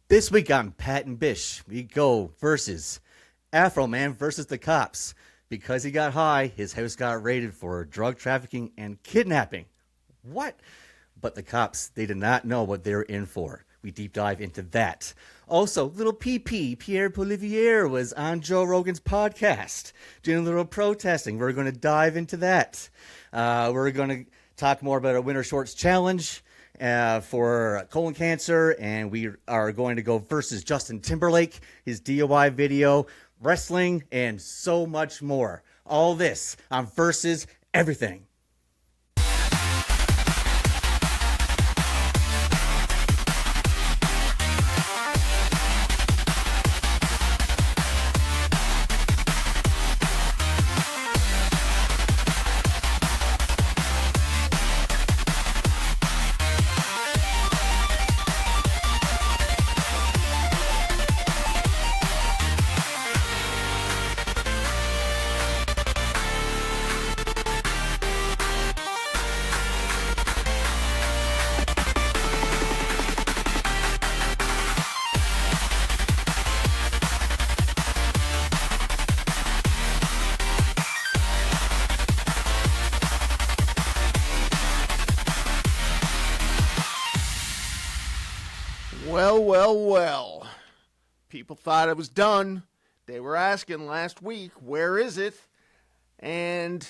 This week on Pat and Bish, we go versus Afro Man versus the cops. Because he got high, his house got raided for drug trafficking and kidnapping. What? But the cops, they did not know what they were in for. We deep dive into that. Also, little PP, Pierre Poilievre, was on Joe Rogan's podcast doing a little protesting. We're going to dive into that. We're going to talk more about our Winter Shorts Challenge for colon cancer, and we are going to go versus Justin Timberlake, his DUI video, wrestling, and so much more. All this on Versus Everything. Well. People thought it was done. They were asking last week, where is it? And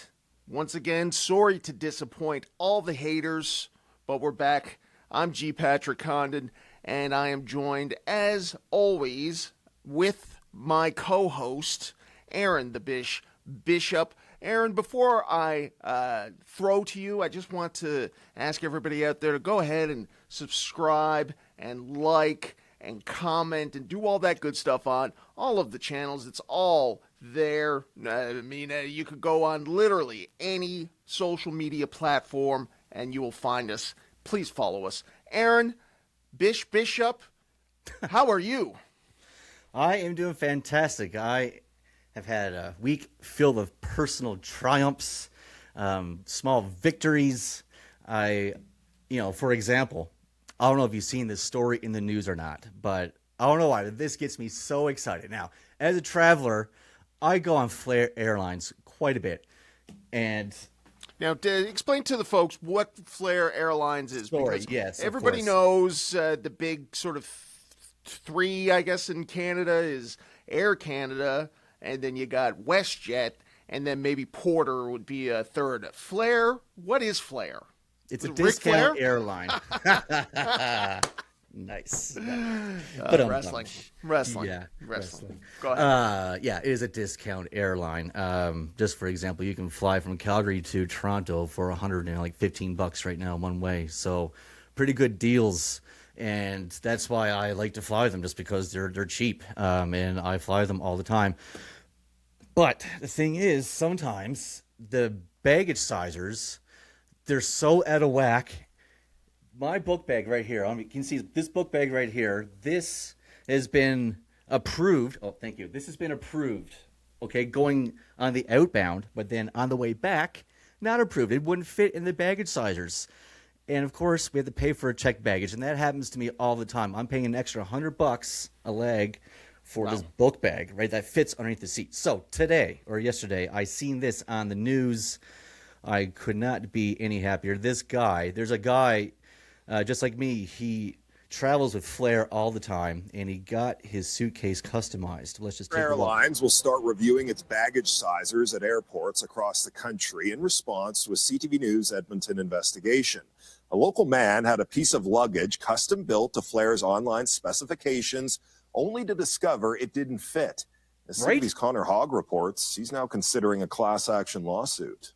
once again, sorry to disappoint all the haters, but we're back. I'm G. Patrick Condon, and I am joined, as always, with my co-host, Aaron the Bishop. Aaron, before I throw to you, I just want to ask everybody out there to go ahead and subscribe and like and comment and do all that good stuff on all of the channels. It's all there. You could go on literally any social media platform and you will find us. Please follow us. Aaron, Bishop, how are you? I am doing fantastic. I have had a week filled with personal triumphs, small victories. For example, I don't know if you've seen this story in the news or not, but I don't know why, but this gets me so excited. Now, as a traveler, I go on Flair Airlines quite a bit. And now, explain to the folks what Flair Airlines is. Because yes, everybody knows the big sort of three, I guess, in Canada is Air Canada, and then you got WestJet, and then maybe Porter would be a third. Flair, what is Flair? It's a discount airline. Nice. Wrestling. Yeah, wrestling. Go ahead. It is a discount airline. Just for example, you can fly from Calgary to Toronto for $115 right now one way. So pretty good deals. And that's why I like to fly them, just because they're cheap. And I fly them all the time. But the thing is, sometimes the baggage sizers, they're so out of whack. My book bag right here, you can see this book bag right here. This has been approved. Oh, thank you. This has been approved, okay, going on the outbound, but then on the way back, not approved. It wouldn't fit in the baggage sizers. And, of course, we have to pay for a checked baggage, and that happens to me all the time. I'm paying an extra $100 a leg for this book bag, right, that fits underneath the seat. So today, or yesterday, I seen this on the news. I could not be any happier. There's a guy just like me. He travels with Flair all the time, and he got his suitcase customized. Let's just take a look. Airlines will start reviewing its baggage sizers at airports across the country in response to a CTV News Edmonton investigation. A local man had a piece of luggage custom built to Flair's online specifications, only to discover it didn't fit. As CTV's Connor Hogg reports, he's now considering a class action lawsuit.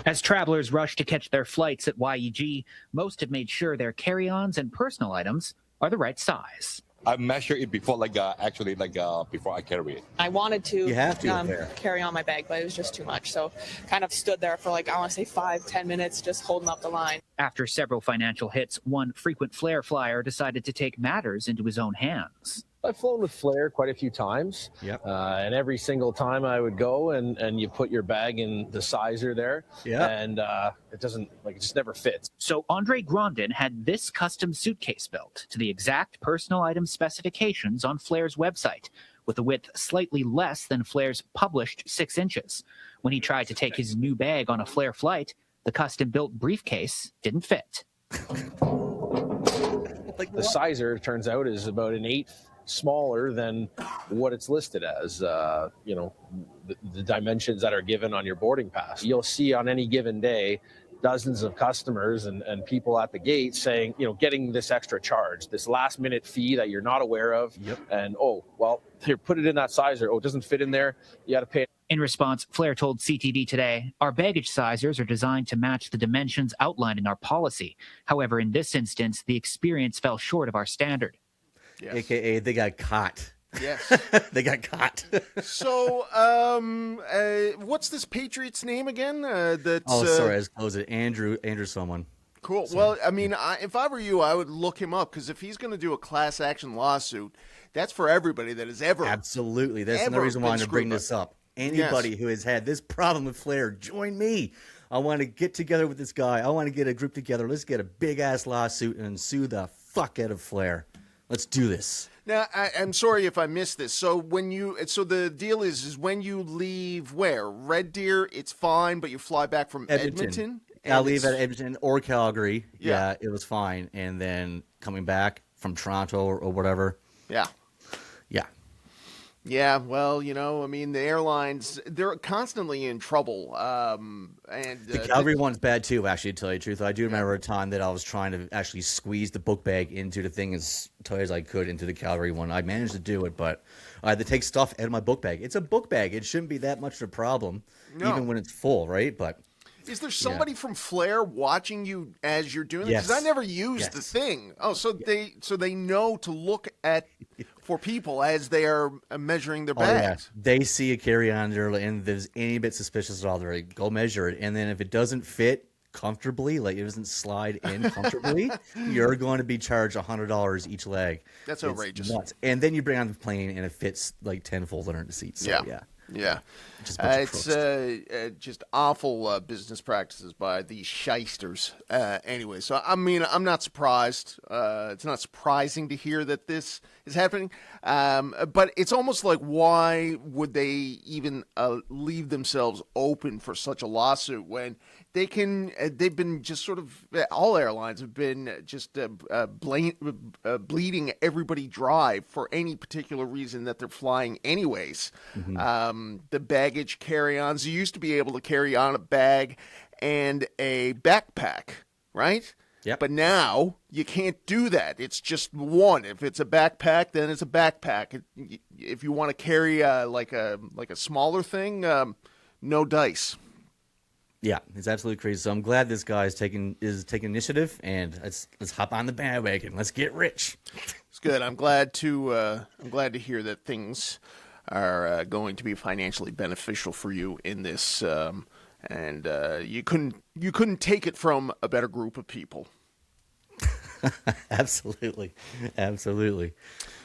As travelers rush to catch their flights at YEG, most have made sure their carry-ons and personal items are the right size. I measure it before, before I carry it. I wanted to, You have to carry on my bag, but it was just too much. So kind of stood there for 5-10 minutes, just holding up the line. After several financial hits, one frequent Flair flyer decided to take matters into his own hands. I've flown with flare quite a few times. Yep. And every single time I would go and you put your bag in the sizer there. Yeah. And it just never fits. So Andre Grandin had this custom suitcase built to the exact personal item specifications on Flair's website, with a width slightly less than Flair's published 6 inches. When he tried to take his new bag on a Flair flight, the custom-built briefcase didn't fit. The sizer, turns out, is about an eighth smaller than what it's listed as. The dimensions that are given on your boarding pass. You'll see on any given day dozens of customers and people at the gate saying, getting this extra charge, this last minute fee that you're not aware of. Yep. And, here, put it in that sizer. Oh, it doesn't fit in there. You got to pay. In response, Flair told CTV Today, "Our baggage sizers are designed to match the dimensions outlined in our policy. However, in this instance, the experience fell short of our standard." Yes. AKA they got caught. Yes. They got caught. So, what's this Patriot's name again? Sorry, I just closed it. Andrew someone. Cool. Well, I mean, if I were you, I would look him up, because if he's going to do a class action lawsuit, that's for everybody that has ever. Absolutely. That's ever another reason why I'm been going to bring screwed this up. Anybody who has had this problem with Flair, join me. I want to get together with this guy. I want to get a group together. Let's get a big-ass lawsuit and sue the fuck out of Flair. Let's do this. Now, I'm sorry if I missed this. So the deal is when you leave where? Red Deer, it's fine, but you fly back from Edmonton? I leave at Edmonton or Calgary. Yeah. It was fine. And then coming back from Toronto or whatever. Yeah. Yeah. Yeah, well, I mean, the airlines, they're constantly in trouble. The Calgary one's bad too, actually, to tell you the truth. I do remember a time that I was trying to actually squeeze the book bag into the thing as tight as I could into the Calgary one. I managed to do it, but I had to take stuff out of my book bag. It's a book bag. It shouldn't be that much of a problem, even when it's full, right? But is there somebody from Flair watching you as you're doing it? Because I never used the thing. Oh, so they know to look at for people as they are measuring their bags. Yeah. They see a carry-on there, and there's any bit suspicious at all, they're like, go measure it. And then if it doesn't fit comfortably, like it doesn't slide in comfortably, you're going to be charged $100 each leg. That's outrageous. Nuts. And then you bring on the plane, and it fits like tenfold under the seat. So, yeah. It's just awful business practices by these shysters. Anyway, so I mean, I'm not surprised. It's not surprising to hear that this is happening. But it's almost like, why would they even leave themselves open for such a lawsuit when they can? They've been just sort of, all airlines have been just bleeding everybody dry for any particular reason that they're flying anyways. Mm-hmm. The baggage carry-ons, you used to be able to carry on a bag and a backpack, right? Yep. But now you can't do that. It's just one. If it's a backpack, then it's a backpack. If you want to carry like a smaller thing, no dice. Yeah, it's absolutely crazy. So I'm glad this guy is taking initiative, and let's hop on the bandwagon. Let's get rich. It's good. I'm glad to hear that things are going to be financially beneficial for you in this, and you couldn't take it from a better group of people. Absolutely.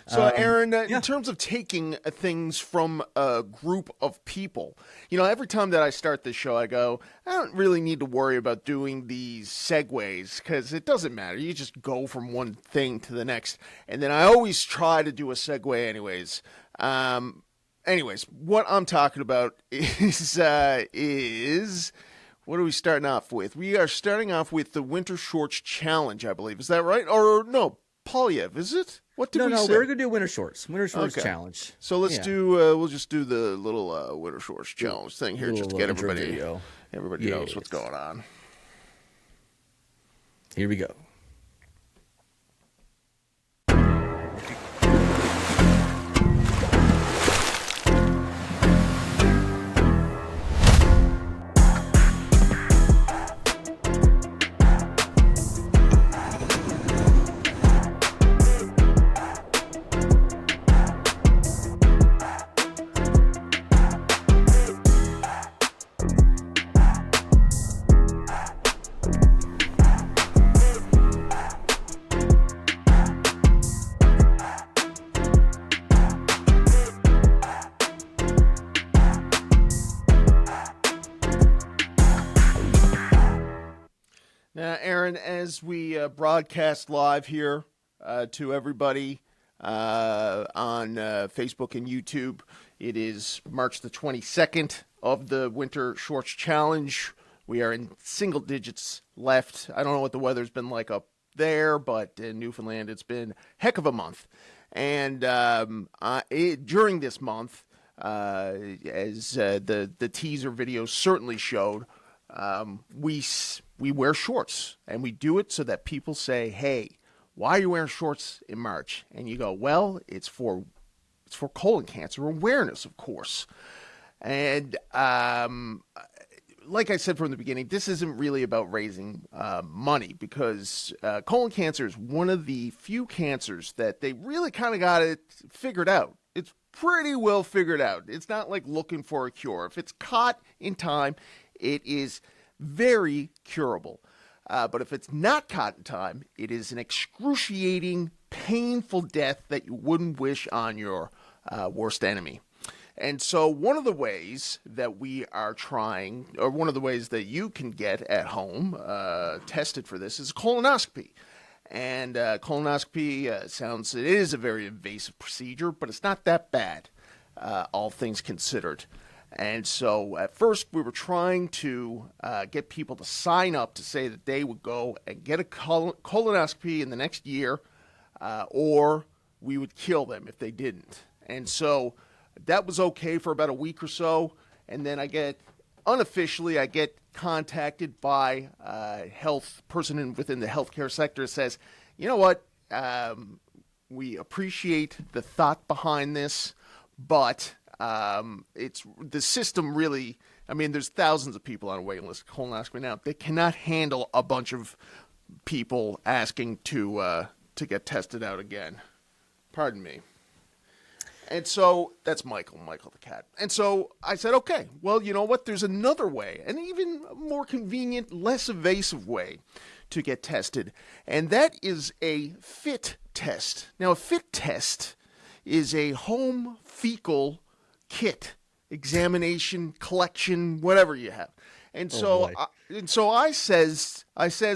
So, Aaron, in terms of taking things from a group of people, every time that I start this show, I go, I don't really need to worry about doing these segues because it doesn't matter. You just go from one thing to the next. And then I always try to do a segue anyways. Anyways, what I'm talking about is what are we starting off with? We are starting off with the Winter Shorts Challenge, I believe. Is that right? Or no, Poliev, is it? What did we say? No, we're going to do Winter Shorts. Winter Shorts Challenge. So let's we'll just do the little Winter Shorts Challenge thing here just to get everybody knows what's going on. Here we go. as we broadcast live here to everybody on Facebook and YouTube, it is March the 22nd of the Winter Shorts Challenge. We are in single digits left. I don't know what the weather's been like up there, but in Newfoundland, it's been a heck of a month. And during this month, as the teaser video certainly showed, we wear shorts, and we do it so that people say, "Hey, why are you wearing shorts in March?" And you go, "Well, it's for colon cancer awareness, of course." And like I said from the beginning, this isn't really about raising money, because colon cancer is one of the few cancers that they really kind of got it figured out. It's pretty well figured out. It's not like looking for a cure. If it's caught in time, it is very curable. But if it's not caught in time, it is an excruciating, painful death that you wouldn't wish on your worst enemy. And so one of the ways that we are trying, or one of the ways that you can get at home tested for this, is a colonoscopy. And colonoscopy it is a very invasive procedure, but it's not that bad, all things considered. And so at first we were trying to get people to sign up to say that they would go and get a colonoscopy in the next year, or we would kill them if they didn't. And so that was okay for about a week or so, and then I get contacted by a health person within the healthcare sector that says, "You know what, we appreciate the thought behind this, but it's the system really, I mean, there's thousands of people on a waiting list for colonoscopy now. They cannot handle a bunch of people asking to get tested out again." Pardon me. And so that's Michael the cat. And so I said, okay, well, you know what? There's another way, an even more convenient, less invasive way to get tested. And that is a FIT test. Now, a FIT test is a home fecal kit, examination, collection, whatever you have. And so, I says,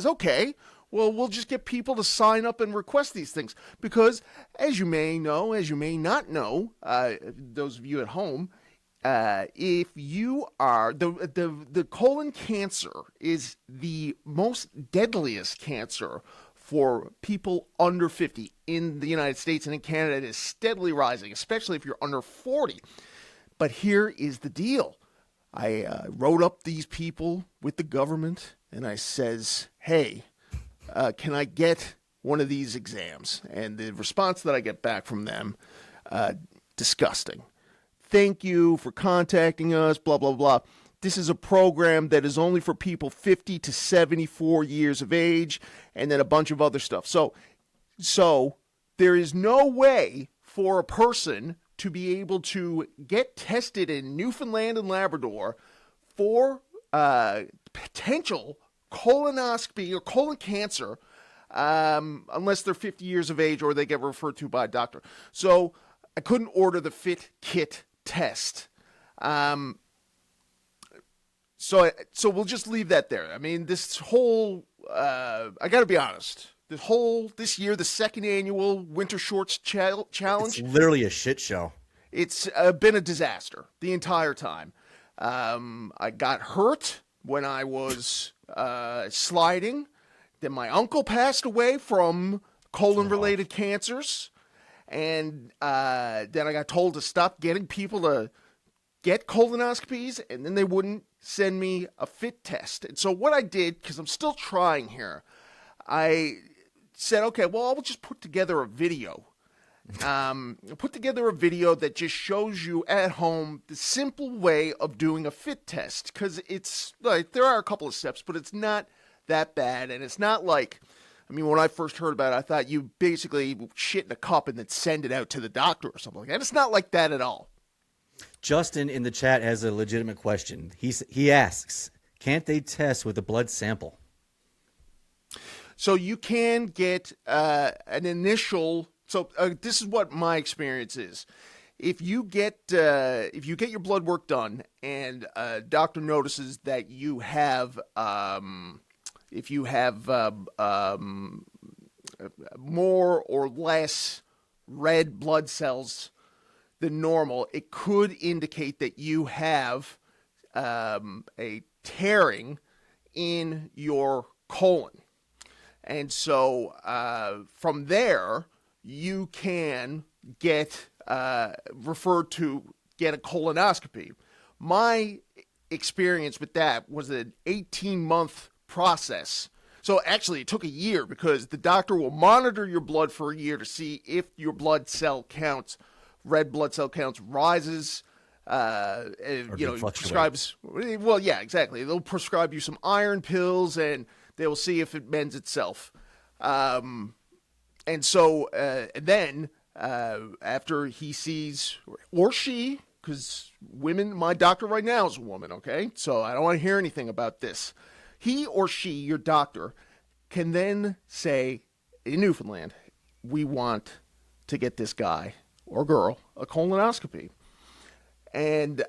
okay, well, we'll just get people to sign up and request these things, because as you may know, as you may not know, those of you at home, if you are the colon cancer is the most deadliest cancer for people under 50 in the United States, and in Canada it is steadily rising, especially if you're under 40. But here is the deal. I wrote up these people with the government, and I says, hey, can I get one of these exams? And the response that I get back from them, disgusting. Thank you for contacting us, blah, blah, blah. This is a program that is only for people 50 to 74 years of age, and then a bunch of other stuff. So there is no way for a person to be able to get tested in Newfoundland and Labrador for potential colonoscopy or colon cancer unless they're 50 years of age or they get referred to by a doctor. So I couldn't order the FIT kit test. So we'll just leave that there. I mean, this whole, I got to be honest, this year, the second annual Winter Shorts Challenge. It's literally a shit show. It's been a disaster the entire time. I got hurt when I was sliding. Then my uncle passed away from colon-related cancers. And then I got told to stop getting people to get colonoscopies, and then they wouldn't send me a FIT test. And so what I did, because I'm still trying here, I said, okay, well, I'll just put together a video. Put together a video that just shows you at home the simple way of doing a FIT test, because it's like there are a couple of steps, but it's not that bad, and it's not like, I mean, when I first heard about it, I thought you basically shit in a cup and then send it out to the doctor or something like that. It's not like that at all. Justin in the chat has a legitimate question. He asks, can't they test with a blood sample? So you can get an initial. So this is what my experience is. If you get your blood work done and a doctor notices that you have if you have more or less red blood cells than normal, it could indicate that you have a tearing in your colon. And so from there, you can get referred to get a colonoscopy. My experience with that was an 18-month process. So actually, it took a year because the doctor will monitor your blood for a year to see if your blood cell counts, red blood cell counts, rises. Prescribes. Well, yeah, exactly. They'll prescribe you some iron pills, and they will see if it mends itself. And so then after he sees, or she, because women, my doctor right now is a woman, okay? So I don't want to hear anything about this. He or she, your doctor, can then say, in Newfoundland, we want to get this guy or girl a colonoscopy. And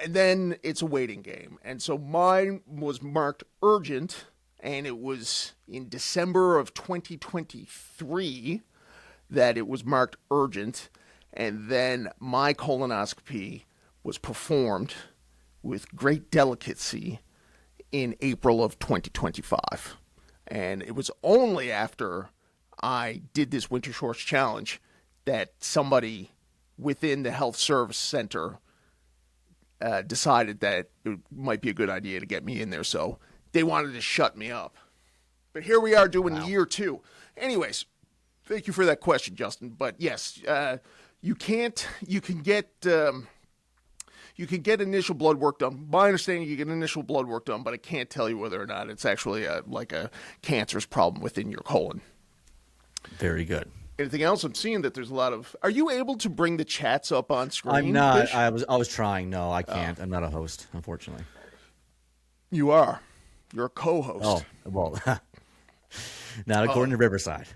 then it's a waiting game. And so mine was marked urgent, and it was in December of 2023 that it was marked urgent. And then my colonoscopy was performed with great delicacy in April of 2025. And it was only after I did this Winter Shorts Challenge that somebody within the health service center decided that it might be a good idea to get me in there. So they wanted to shut me up. But here we are doing year 2. Anyways, thank you for that question, Justin. But yes, you can get initial blood work done. My understanding, you get initial blood work done, but I can't tell you whether or not it's actually like a cancerous problem within your colon. Very good. Anything else? I'm seeing that there's a lot of. Are you able to bring the chats up on screen? I'm not. Bish? I was trying. No, I can't. I'm not a host, unfortunately. You are. You're a co-host. Oh, well, not according to Riverside.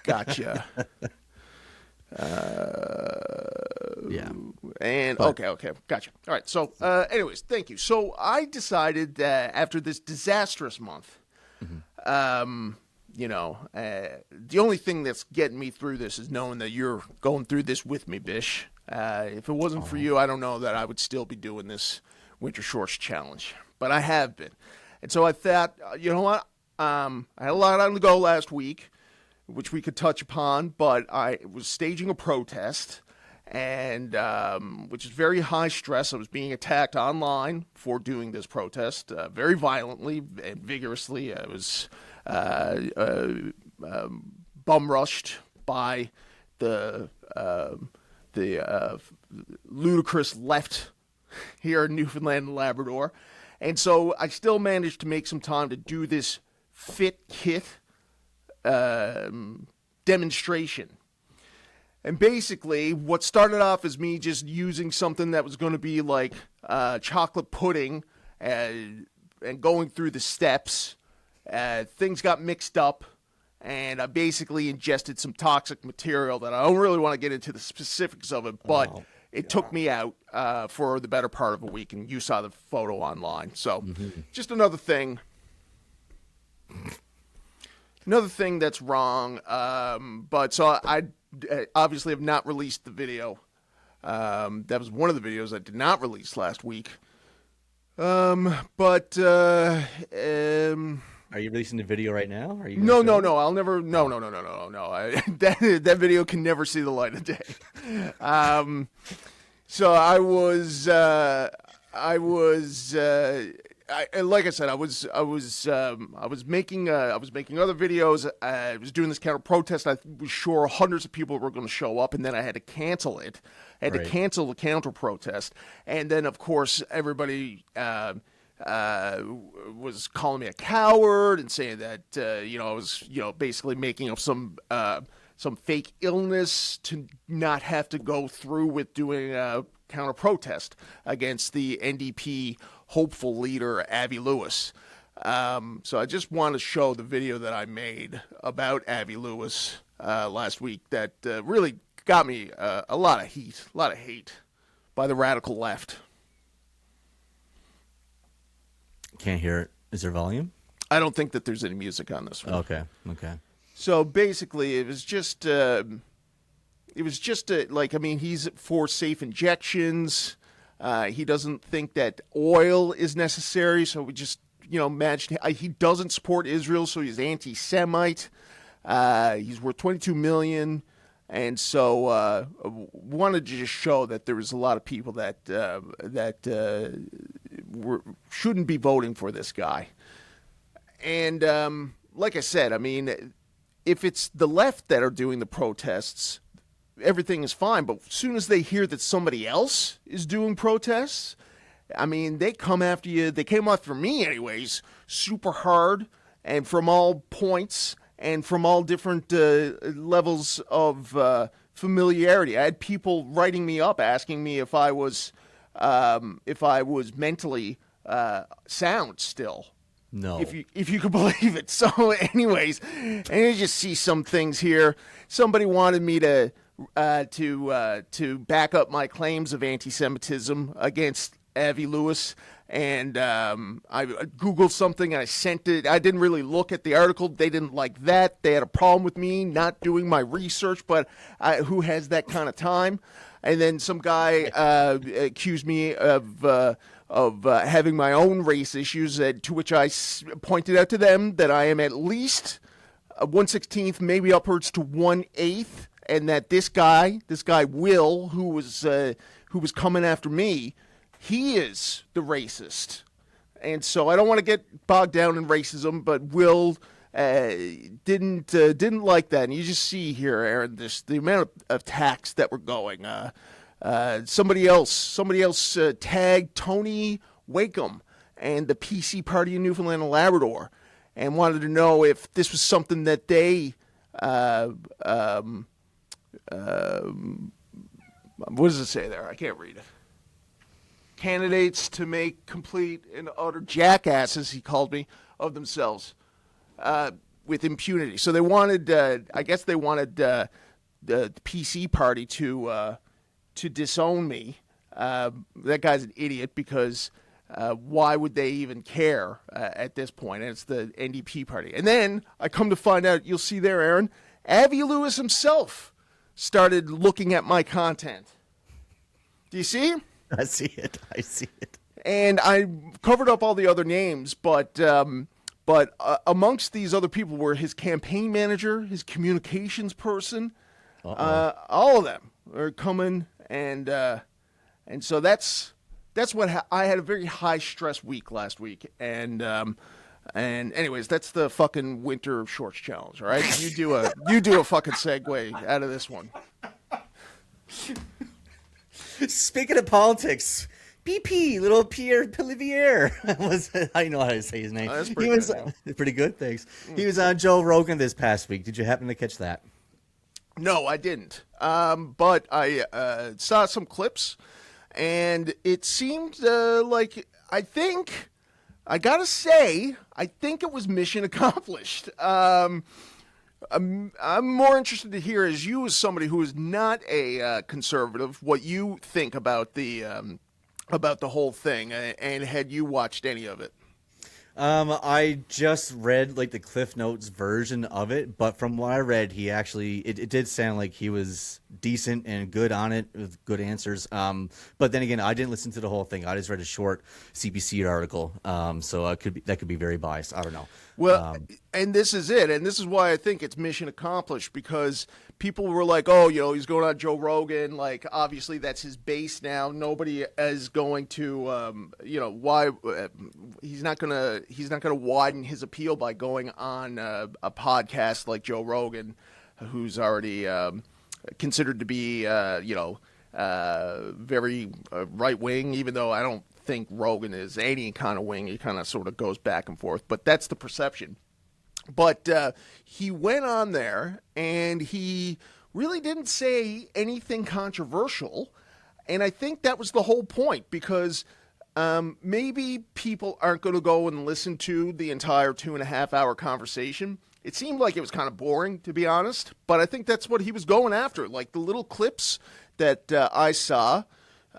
Gotcha. Yeah. And okay, gotcha. All right. So, anyways, thank you. So I decided that after this disastrous month, the only thing that's getting me through this is knowing that you're going through this with me, Bish. If it wasn't for you, I don't know that I would still be doing this Winter Shorts Challenge, but I have been. And so I thought, you know what? I had a lot on the go last week, which we could touch upon, but I was staging a protest, and which is very high stress. I was being attacked online for doing this protest very violently and vigorously. I was bum rushed by the ludicrous left here in Newfoundland and Labrador. And so I still managed to make some time to do this fit kit demonstration. And basically, what started off as me just using something that was going to be like chocolate pudding and going through the steps, things got mixed up, and I basically ingested some toxic material that I don't really want to get into the specifics of it, but it took me out for the better part of a week, and you saw the photo online. So just another thing that's wrong. But so I obviously have not released the video. That was one of the videos I did not release last week. Are you releasing the video right now? Are you No. I'll never. No. That video can never see the light of day. So I was like I said, I was making other videos. I was doing this counter protest. I was sure hundreds of people were going to show up, and then I had to cancel it. I had to cancel the counter protest, and then of course everybody was calling me a coward and saying that I was basically making up some fake illness to not have to go through with doing a counter protest against the NDP hopeful leader Avi Lewis. So I just want to show the video that I made about Avi Lewis last week that really got me a lot of hate by the radical left. Can't hear it. Is there volume? I don't think that there's any music on this one. Okay. So basically, it was just like, I mean, he's for safe injections. He doesn't think that oil is necessary. So we just, imagine he doesn't support Israel. So he's anti-Semite. He's worth $22 million. And so wanted to just show that there was a lot of people that shouldn't be voting for this guy. And like I said, I mean, if it's the left that are doing the protests, everything is fine. But as soon as they hear that somebody else is doing protests, I mean, they come after you. They came after me anyways, super hard and from all points and from all different levels of familiarity. I had people writing me up asking me if I was mentally sound still. No. If you could believe it. So anyways, and you just see some things here. Somebody wanted me to back up my claims of anti-Semitism against Avi Lewis, and I Googled something and I sent it. I didn't really look at the article. They didn't like that. They had a problem with me not doing my research, but who has that kind of time? And then some guy accused me of having my own race issues, to which I pointed out to them that I am at least 1/16, maybe upwards to 1/8, and that this guy Will, who was coming after me, he is the racist. And so I don't want to get bogged down in racism, but Will didn't like that. And you just see here, Aaron, the amount of attacks that were going. Somebody else tagged Tony Wakeham and the PC Party in Newfoundland and Labrador, and wanted to know if this was something that they what does it say there? I can't read it. Candidates to make complete and utter jackasses, he called me, of themselves with impunity. So they wanted, I guess they wanted the PC Party to disown me. That guy's an idiot, because why would they even care at this point? And it's the NDP Party. And then I come to find out, you'll see there, Aaron, Avi Lewis himself started looking at my content. Do you see? I see it. And I covered up all the other names, but amongst these other people were his campaign manager, his communications person. All of them are coming, and so that's what I had a very high stress week last week, and anyways, that's the fucking winter shorts challenge. All right, you do a fucking segue out of this one. Speaking of politics, BP, little Pierre Poilievre. I know how to say his name. Oh, that's pretty good. Pretty good, thanks. He was on Joe Rogan this past week. Did you happen to catch that? No, I didn't. But I saw some clips, and it seemed like, I gotta say, I think it was mission accomplished. I'm more interested to hear, as you, as somebody who is not a conservative, what you think about the whole thing, and had you watched any of it? I just read like the Cliff Notes version of it, but from what I read, he actually it did sound like he was decent and good on it with good answers. But then again, I didn't listen to the whole thing. I just read a short CBC article. So that could be very biased. I don't know. Well, and this is it, and this is why I think it's mission accomplished, because people were like, "Oh, he's going on Joe Rogan. Like, obviously that's his base now. Nobody is going to, why he's not gonna widen his appeal by going on a podcast like Joe Rogan, who's already considered to be, very right wing. Even though I don't think Rogan is any kind of wing. He kind of sort of goes back and forth, but that's the perception." But he went on there, and he really didn't say anything controversial. And I think that was the whole point, because maybe people aren't going to go and listen to the entire 2.5-hour conversation. It seemed like it was kind of boring, to be honest. But I think that's what he was going after. Like the little clips that I saw,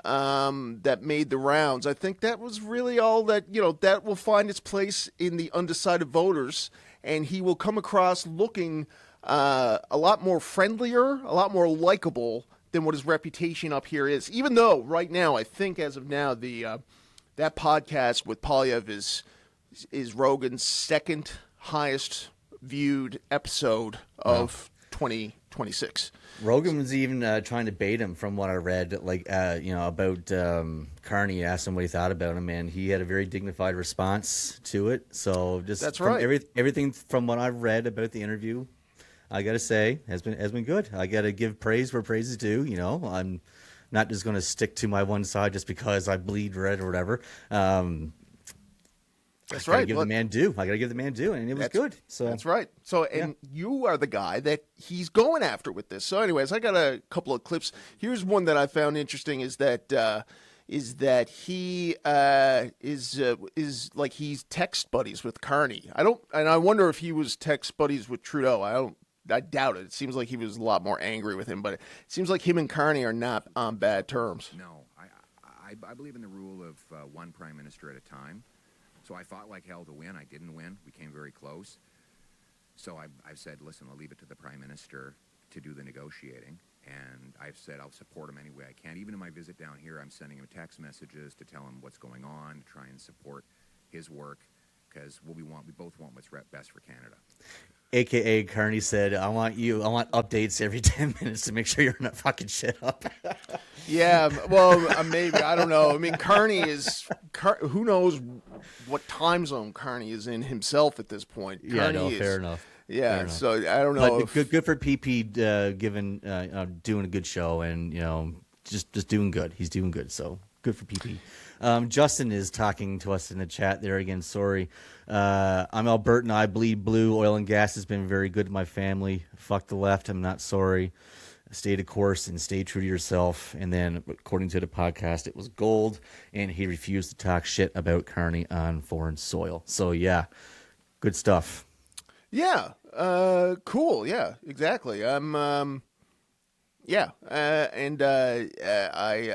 that made the rounds. I think that was really all that, that will find its place in the undecided voters, and he will come across looking a lot more friendlier, a lot more likable than what his reputation up here is. Even though right now, I think as of now, that podcast with Poliev is Rogan's second highest viewed episode of 2026. Rogan was even trying to bait him, from what I read, about Carney. Asked him what he thought about him, and he had a very dignified response to it. So that's from right. Everything from what I've read about the interview, I gotta say has been good. I gotta give praise where praise is due. I'm not just going to stick to my one side just because I bleed red or whatever. That's I right. gotta give the man due. I gotta give the man due, and it was good. So that's right. So, and you are the guy that he's going after with this. So, anyways, I got a couple of clips. Here's one that I found interesting: is that he is like he's text buddies with Carney. I wonder if he was text buddies with Trudeau. I doubt it. It seems like he was a lot more angry with him, but it seems like him and Carney are not on bad terms. No, I believe in the rule of one prime minister at a time. So I fought like hell to win. I didn't win. We came very close. So I've said, listen, I'll leave it to the prime minister to do the negotiating. And I've said I'll support him any way I can. Even in my visit down here, I'm sending him text messages to tell him what's going on, to try and support his work, because what we both want what's best for Canada. AKA Carney said, I want updates every 10 minutes to make sure you're not fucking shit up. Yeah, well, maybe. I don't know. I mean, Carney who knows what time zone Carney is in himself at this point. Fair enough. Yeah, Fair enough. so I don't know. But good for PP doing a good show and, just doing good. He's doing good, so good for PP. Justin is talking to us in the chat there again. Sorry. I'm Albertan. I bleed blue. Oil and gas has been very good to my family. Fuck the left. I'm not sorry. Stay the course and stay true to yourself. And then, according to the podcast, it was gold, and he refused to talk shit about Carney on foreign soil. So, yeah, good stuff. Yeah, cool. Yeah, exactly. And I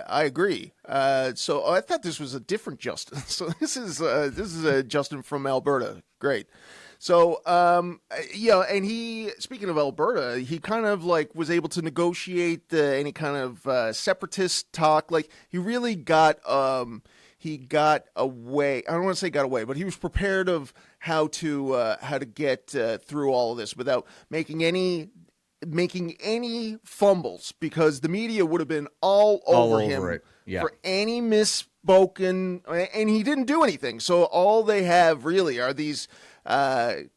agree. So I thought this was a different Justin. So this is a Justin from Alberta. Great. So and he, speaking of Alberta, he kind of like was able to negotiate any kind of separatist talk. Like he really got away. I don't want to say got away, but he was prepared of how to get through all of this without making any fumbles, because the media would have been all over him for any misspoken, and he didn't do anything. So all they have really are these kind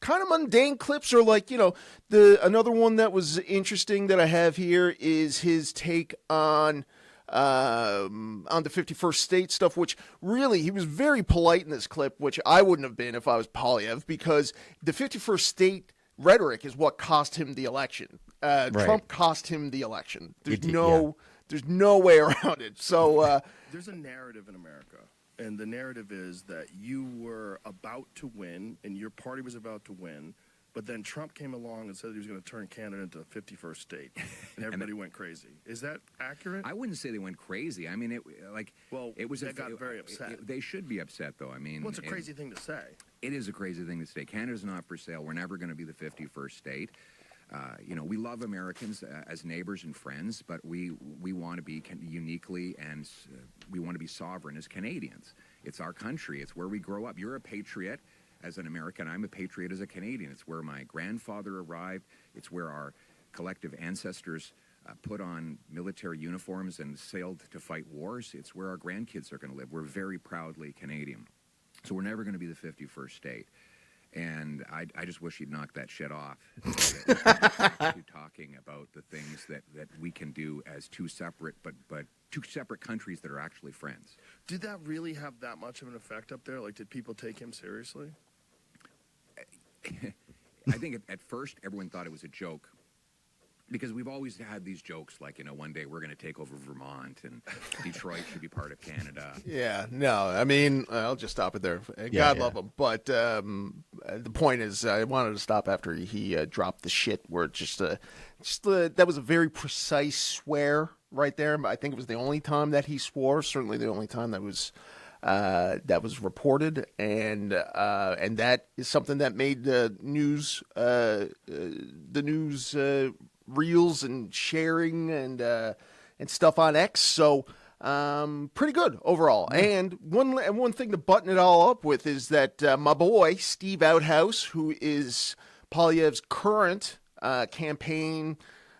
of mundane clips, or like, another one that was interesting that I have here is his take on the 51st state stuff, which really he was very polite in this clip, which I wouldn't have been if I was Poliev, because the 51st state rhetoric is what cost him the election. Right. Trump cost him the election. There's no way around it. So there's a narrative in America, and the narrative is that you were about to win and your party was about to win, but then Trump came along and said he was going to turn Canada into the 51st state, and everybody went crazy. Is that accurate? I wouldn't say they went crazy. I mean, they got very upset. They should be upset, though. I mean, it's a crazy thing to say. It is a crazy thing to say. Canada's not for sale. We're never going to be the 51st state. We love Americans as neighbors and friends, but we want to be uniquely, and we want to be sovereign as Canadians. It's our country. It's where we grow up. You're a patriot as an American. I'm a patriot as a Canadian. It's where my grandfather arrived. It's where our collective ancestors put on military uniforms and sailed to fight wars. It's where our grandkids are going to live. We're very proudly Canadian. So we're never going to be the 51st state. And I just wish he'd knock that shit off. Talking about the things that we can do as two separate countries that are actually friends. Did that really have that much of an effect up there? Like, did people take him seriously? I think at first everyone thought it was a joke, because we've always had these jokes like, one day we're going to take over Vermont and Detroit should be part of Canada. Yeah, no, I mean, I'll just stop it there. God love him. But the point is, I wanted to stop after he dropped the shit where that was a very precise swear, right there. I think it was the only time that he swore. Certainly the only time that was reported, and that is something that made the news reels and sharing and stuff on X. So pretty good overall. And one thing to button it all up with is that my boy Steve Outhouse, who is Poliev's current campaign,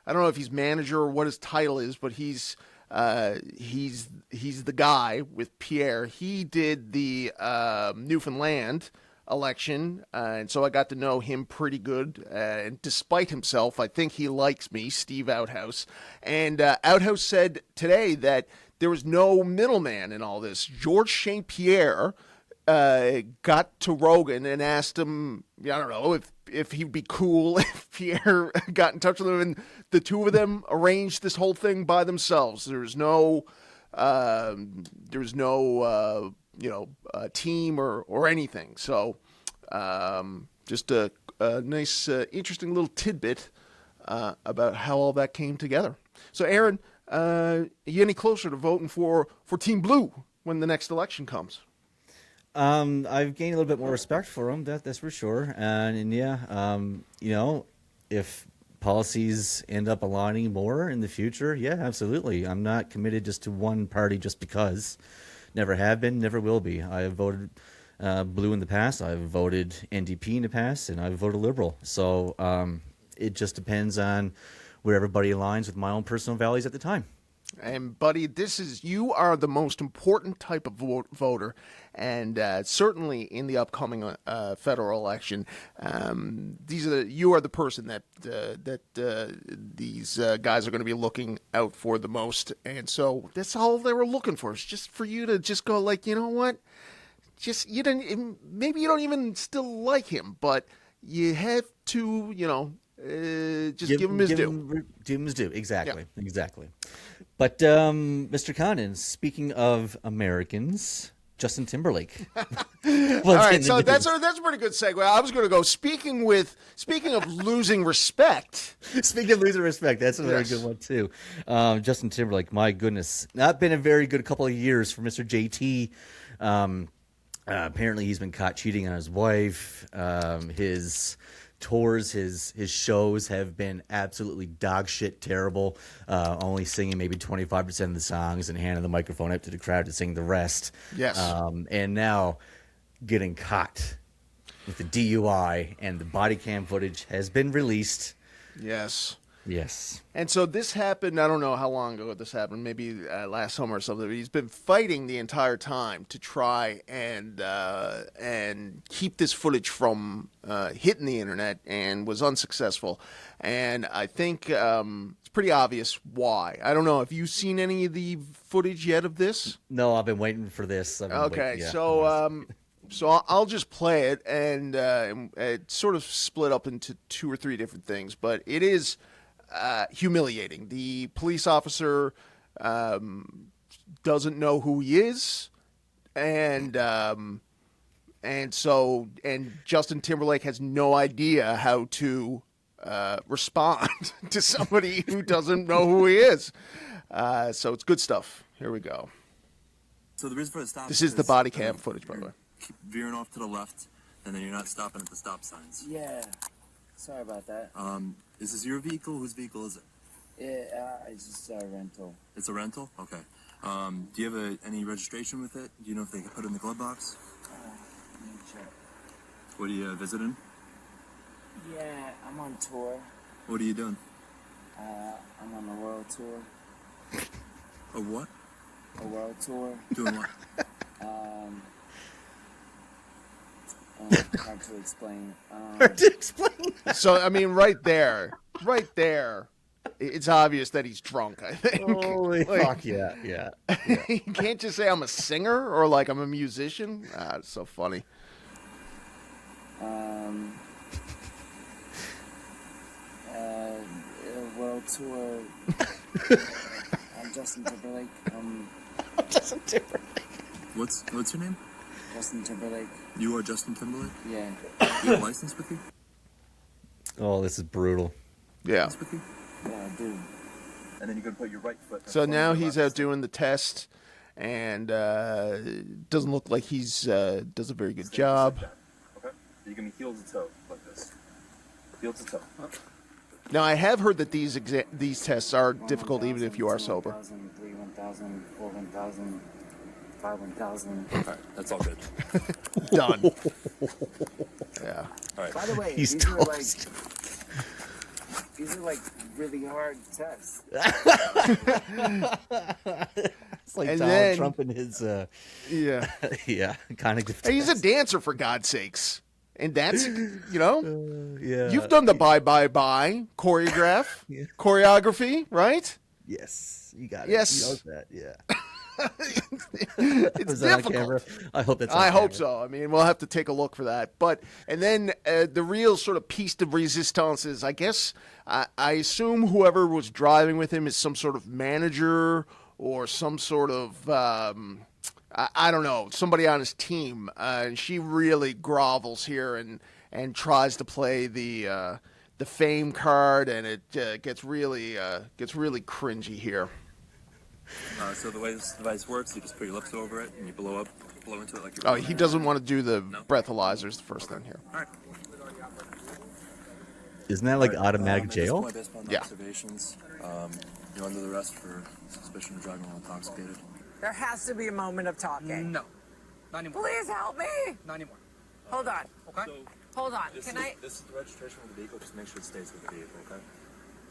I don't know if he's manager or what his title is, but he's the guy with Pierre. He did the Newfoundland election, and so I got to know him pretty good. And despite himself, I think he likes me, Steve Outhouse. And Outhouse said today that there was no middleman in all this. George St. Pierre got to Rogan and asked him, I don't know, if he'd be cool if Pierre got in touch with him, and the two of them arranged this whole thing by themselves. There was no team or anything. So just a nice, interesting little tidbit about how all that came together. So, Aaron, are you any closer to voting for Team Blue when the next election comes? I've gained a little bit more respect for him, that's for sure. And yeah, if policies end up aligning more in the future, yeah, absolutely. I'm not committed just to one party just because. Never have been, never will be. I have voted blue in the past. I've voted NDP in the past, and I've voted Liberal. So it just depends on where everybody aligns with my own personal values at the time. And buddy, you are the most important type of voter, and certainly in the upcoming federal election, you are the person that these guys are going to be looking out for the most. And so that's all they were looking for, is just for you to just go like, you know what, maybe you don't even still like him, but you have to, just give him his due. Give him his due. Exactly. Yeah. Exactly. But Mr. Condon, speaking of Americans, Justin Timberlake. All right, so that's a pretty good segue. I was going to go, speaking of losing respect. Speaking of losing respect, that's a very good one too. Justin Timberlake, my goodness, not been a very good couple of years for Mr. JT. Apparently, he's been caught cheating on his wife. His tours, his shows have been absolutely dog shit terrible, only singing maybe 25% of the songs and handing the microphone up to the crowd to sing the rest. Yes. And now getting caught with the DUI, and the body cam footage has been released. Yes. Yes. And so this happened, I don't know how long ago this happened, maybe last summer or something. But he's been fighting the entire time to try and keep this footage from hitting the internet, and was unsuccessful. And I think it's pretty obvious why. I don't know. Have you seen any of the footage yet of this? No, I've been waiting for this. Okay, so I'll just play it, and it's sort of split up into 2 or 3 different things, but it is humiliating. The police officer doesn't know who he is, and Justin Timberlake has no idea how to respond to somebody who doesn't know who he is. So it's good stuff. Here we go. So the reason for the stop. This is the body cam footage, by the way. Keep veering off to the left, and then you're not stopping at the stop signs. Yeah. Sorry about that. Is this your vehicle? Whose vehicle is it? Yeah, it's just a rental. It's a rental? Okay. Do you have any registration with it? Do you know if they can put it in the glove box? Let me check. What are you visiting? Yeah, I'm on tour. What are you doing? I'm on a world tour. A what? A world tour. Doing what? Hard to explain. Hard to explain. So, I mean, right there, it's obvious that he's drunk, I think. Holy fuck, yeah. You can't just say I'm a singer or like I'm a musician. It's so funny. World tour. I'm Justin Timberlake. Justin Timberlake. What's your name? Justin Timberlake. You are Justin Timberlake? Yeah. You have a license with you? Oh, this is brutal. Yeah. With you? Yeah, I do. and then you're going to put your right foot. So now he's out doing the test, and doesn't look like he's does a very good job. Okay. You're going to be heel to toe like this. Heel to toe. Now I have heard that these tests are difficult even if you are sober. 1,000, 3, 1,000, 4, 1,000, 5, 1,000. All right, that's all good. Done. Yeah. All right. By the way, He's these are like really hard tests. It's like And Donald then- Trump and his Yeah. yeah, kind of. Hey, he's a dancer for God's sakes. And that's, yeah. you've done the bye choreography, right? Yes, you got it. Yes. You know that. Yeah. It's Was that on difficult. camera? I hope that's. On I hope camera. so. I mean, we'll have to take a look for that. And then the real sort of piece de resistance is, I guess, I assume whoever was driving with him is some sort of manager or some sort of, I don't know, somebody on his team. And she really grovels here and tries to play the fame card, and it gets really cringy here. So the way this device works, you just put your lips over it and you blow into it like you're. Oh, he doesn't want to do the breathalyzers the first thing here. All right. Isn't that like automatic At this jail? point, based upon the Yeah. observations, you're under the arrest for suspicion of driving while intoxicated. There has to be a moment of talking. No, not anymore. Please help me. Not anymore. Hold on. Okay. Hold on. This Can is, I? This is the registration of the vehicle. Just make sure it stays with the vehicle, okay?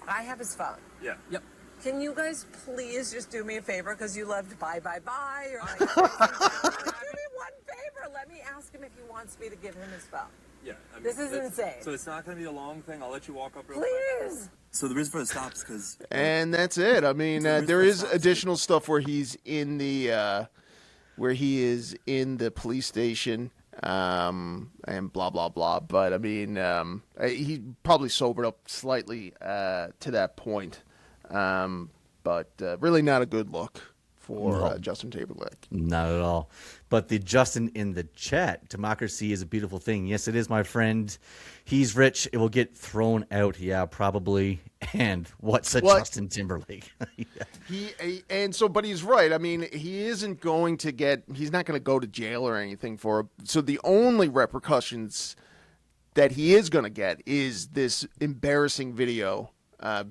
I have his phone. Yeah. Yep. Can you guys please just do me a favor because you loved bye. You're like, do me one favor. Let me ask him if he wants me to give him his phone. Yeah. I mean, This is insane. So it's not going to be a long thing. I'll let you walk up real quick. Please. So the reason for the stop is because. And that's it. I mean, there is additional stuff where he's in the police station, and blah blah blah. But I mean, he probably sobered up slightly to that point, but really not a good look for No. Justin Timberlake. Not at all. But the Justin in the chat, democracy is a beautiful thing. Yes, it is, my friend. He's rich. It will get thrown out. Yeah, probably. And what's a Justin Timberlake? Yeah. But he's right. I mean, he's not going to go to jail or anything for it. So the only repercussions that he is going to get is this embarrassing video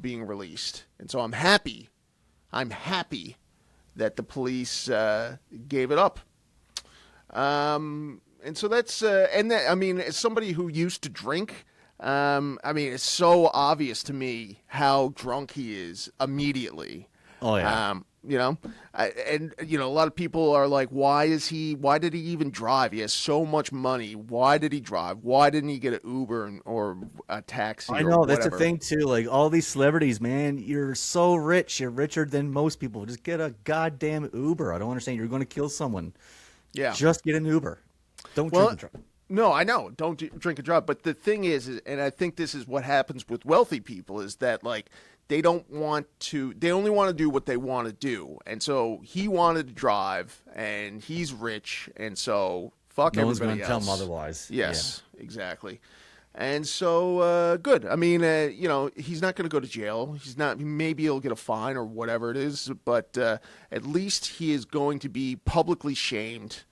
being released. And so I'm happy that the police gave it up. And so that's I mean, as somebody who used to drink, I mean, it's so obvious to me how drunk he is immediately. Oh yeah. A lot of people are like, why did he even drive? He has so much money. Why did he drive? Why didn't he get an Uber or a taxi? I know, or that's the whatever? thing too. Like all these celebrities, man, you're so rich. You're richer than most people. Just get a goddamn Uber. I don't understand. You're going to kill someone. Yeah. Just get an Uber. Don't drink and drive. No, I know. Don't drink and drive. But the thing is, and I think this is what happens with wealthy people, is that like they only want to do what they want to do. And so he wanted to drive, and he's rich, and so fuck No one's everybody going to tell else. him otherwise. Yes, exactly. And so good. I mean, he's not going to go to jail. Maybe he'll get a fine or whatever it is, but at least he is going to be publicly shamed.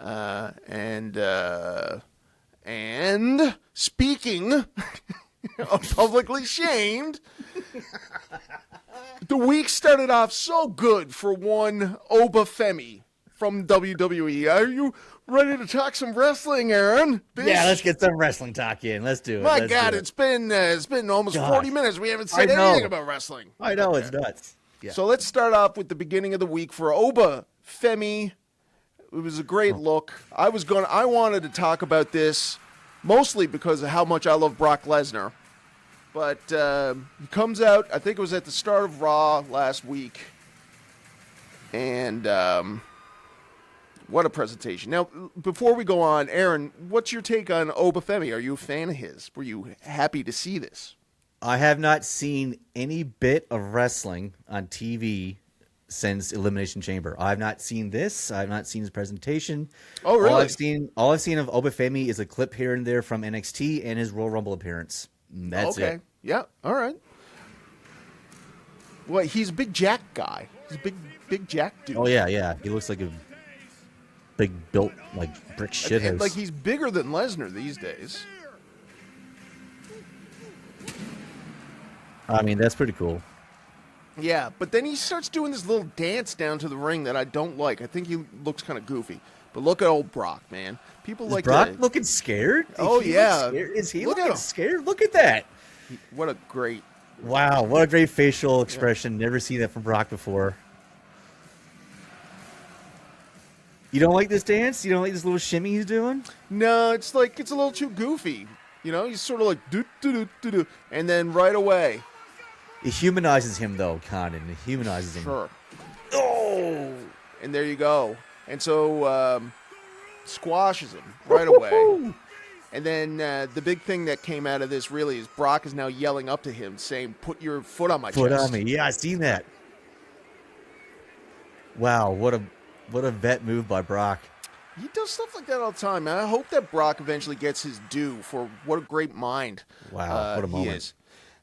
And speaking of publicly shamed, the week started off so good for one Obafemi from WWE. Are you ready to talk some wrestling, Aaron? Yeah, let's get some wrestling talk in. Let's do it. My Let's God, do it. it's been almost God. 40 minutes. We haven't said I know. anything about wrestling. I know, it's nuts. Yeah. So let's start off with the beginning of the week for Obafemi. It was a great look. I wanted to talk about this mostly because of how much I love Brock Lesnar. But he comes out, I think it was at the start of Raw last week. And what a presentation. Now, before we go on, Aaron, what's your take on Obafemi? Are you a fan of his? Were you happy to see this? I have not seen any bit of wrestling on TV since Elimination Chamber. I have not seen this. I have not seen his presentation. Oh, really? All I've seen of Obafemi is a clip here and there from NXT and his Royal Rumble appearance. That's okay. it. Yeah. All right. Well, he's a big Jack guy. He's a big Jack dude. Oh yeah. He looks like a big built like brick shit house. Like he's bigger than Lesnar these days. I mean, that's pretty cool. Yeah, but then he starts doing this little dance down to the ring that I don't like. I think he looks kind of goofy. But look at old Brock, man. People Is like Brock that. looking scared? Oh, yeah. Is he Look at looking him. scared? Look at that. What a great... Wow, what a great facial expression. Never seen that from Brock before. You don't like this dance? You don't like this little shimmy he's doing? No, it's like it's a little too goofy. You know, he's sort of like do, and then right away. It humanizes him, though, Condon. It humanizes him. Sure. Oh, and there you go. And so squashes him right away. And then the big thing that came out of this really is Brock is now yelling up to him, saying, "Put your foot on my Foot chest." on me. Yeah, I seen that. Wow, what a vet move by Brock. He does stuff like that all the time, man. I hope that Brock eventually gets his due for what a great mind. Wow, what a moment. he is.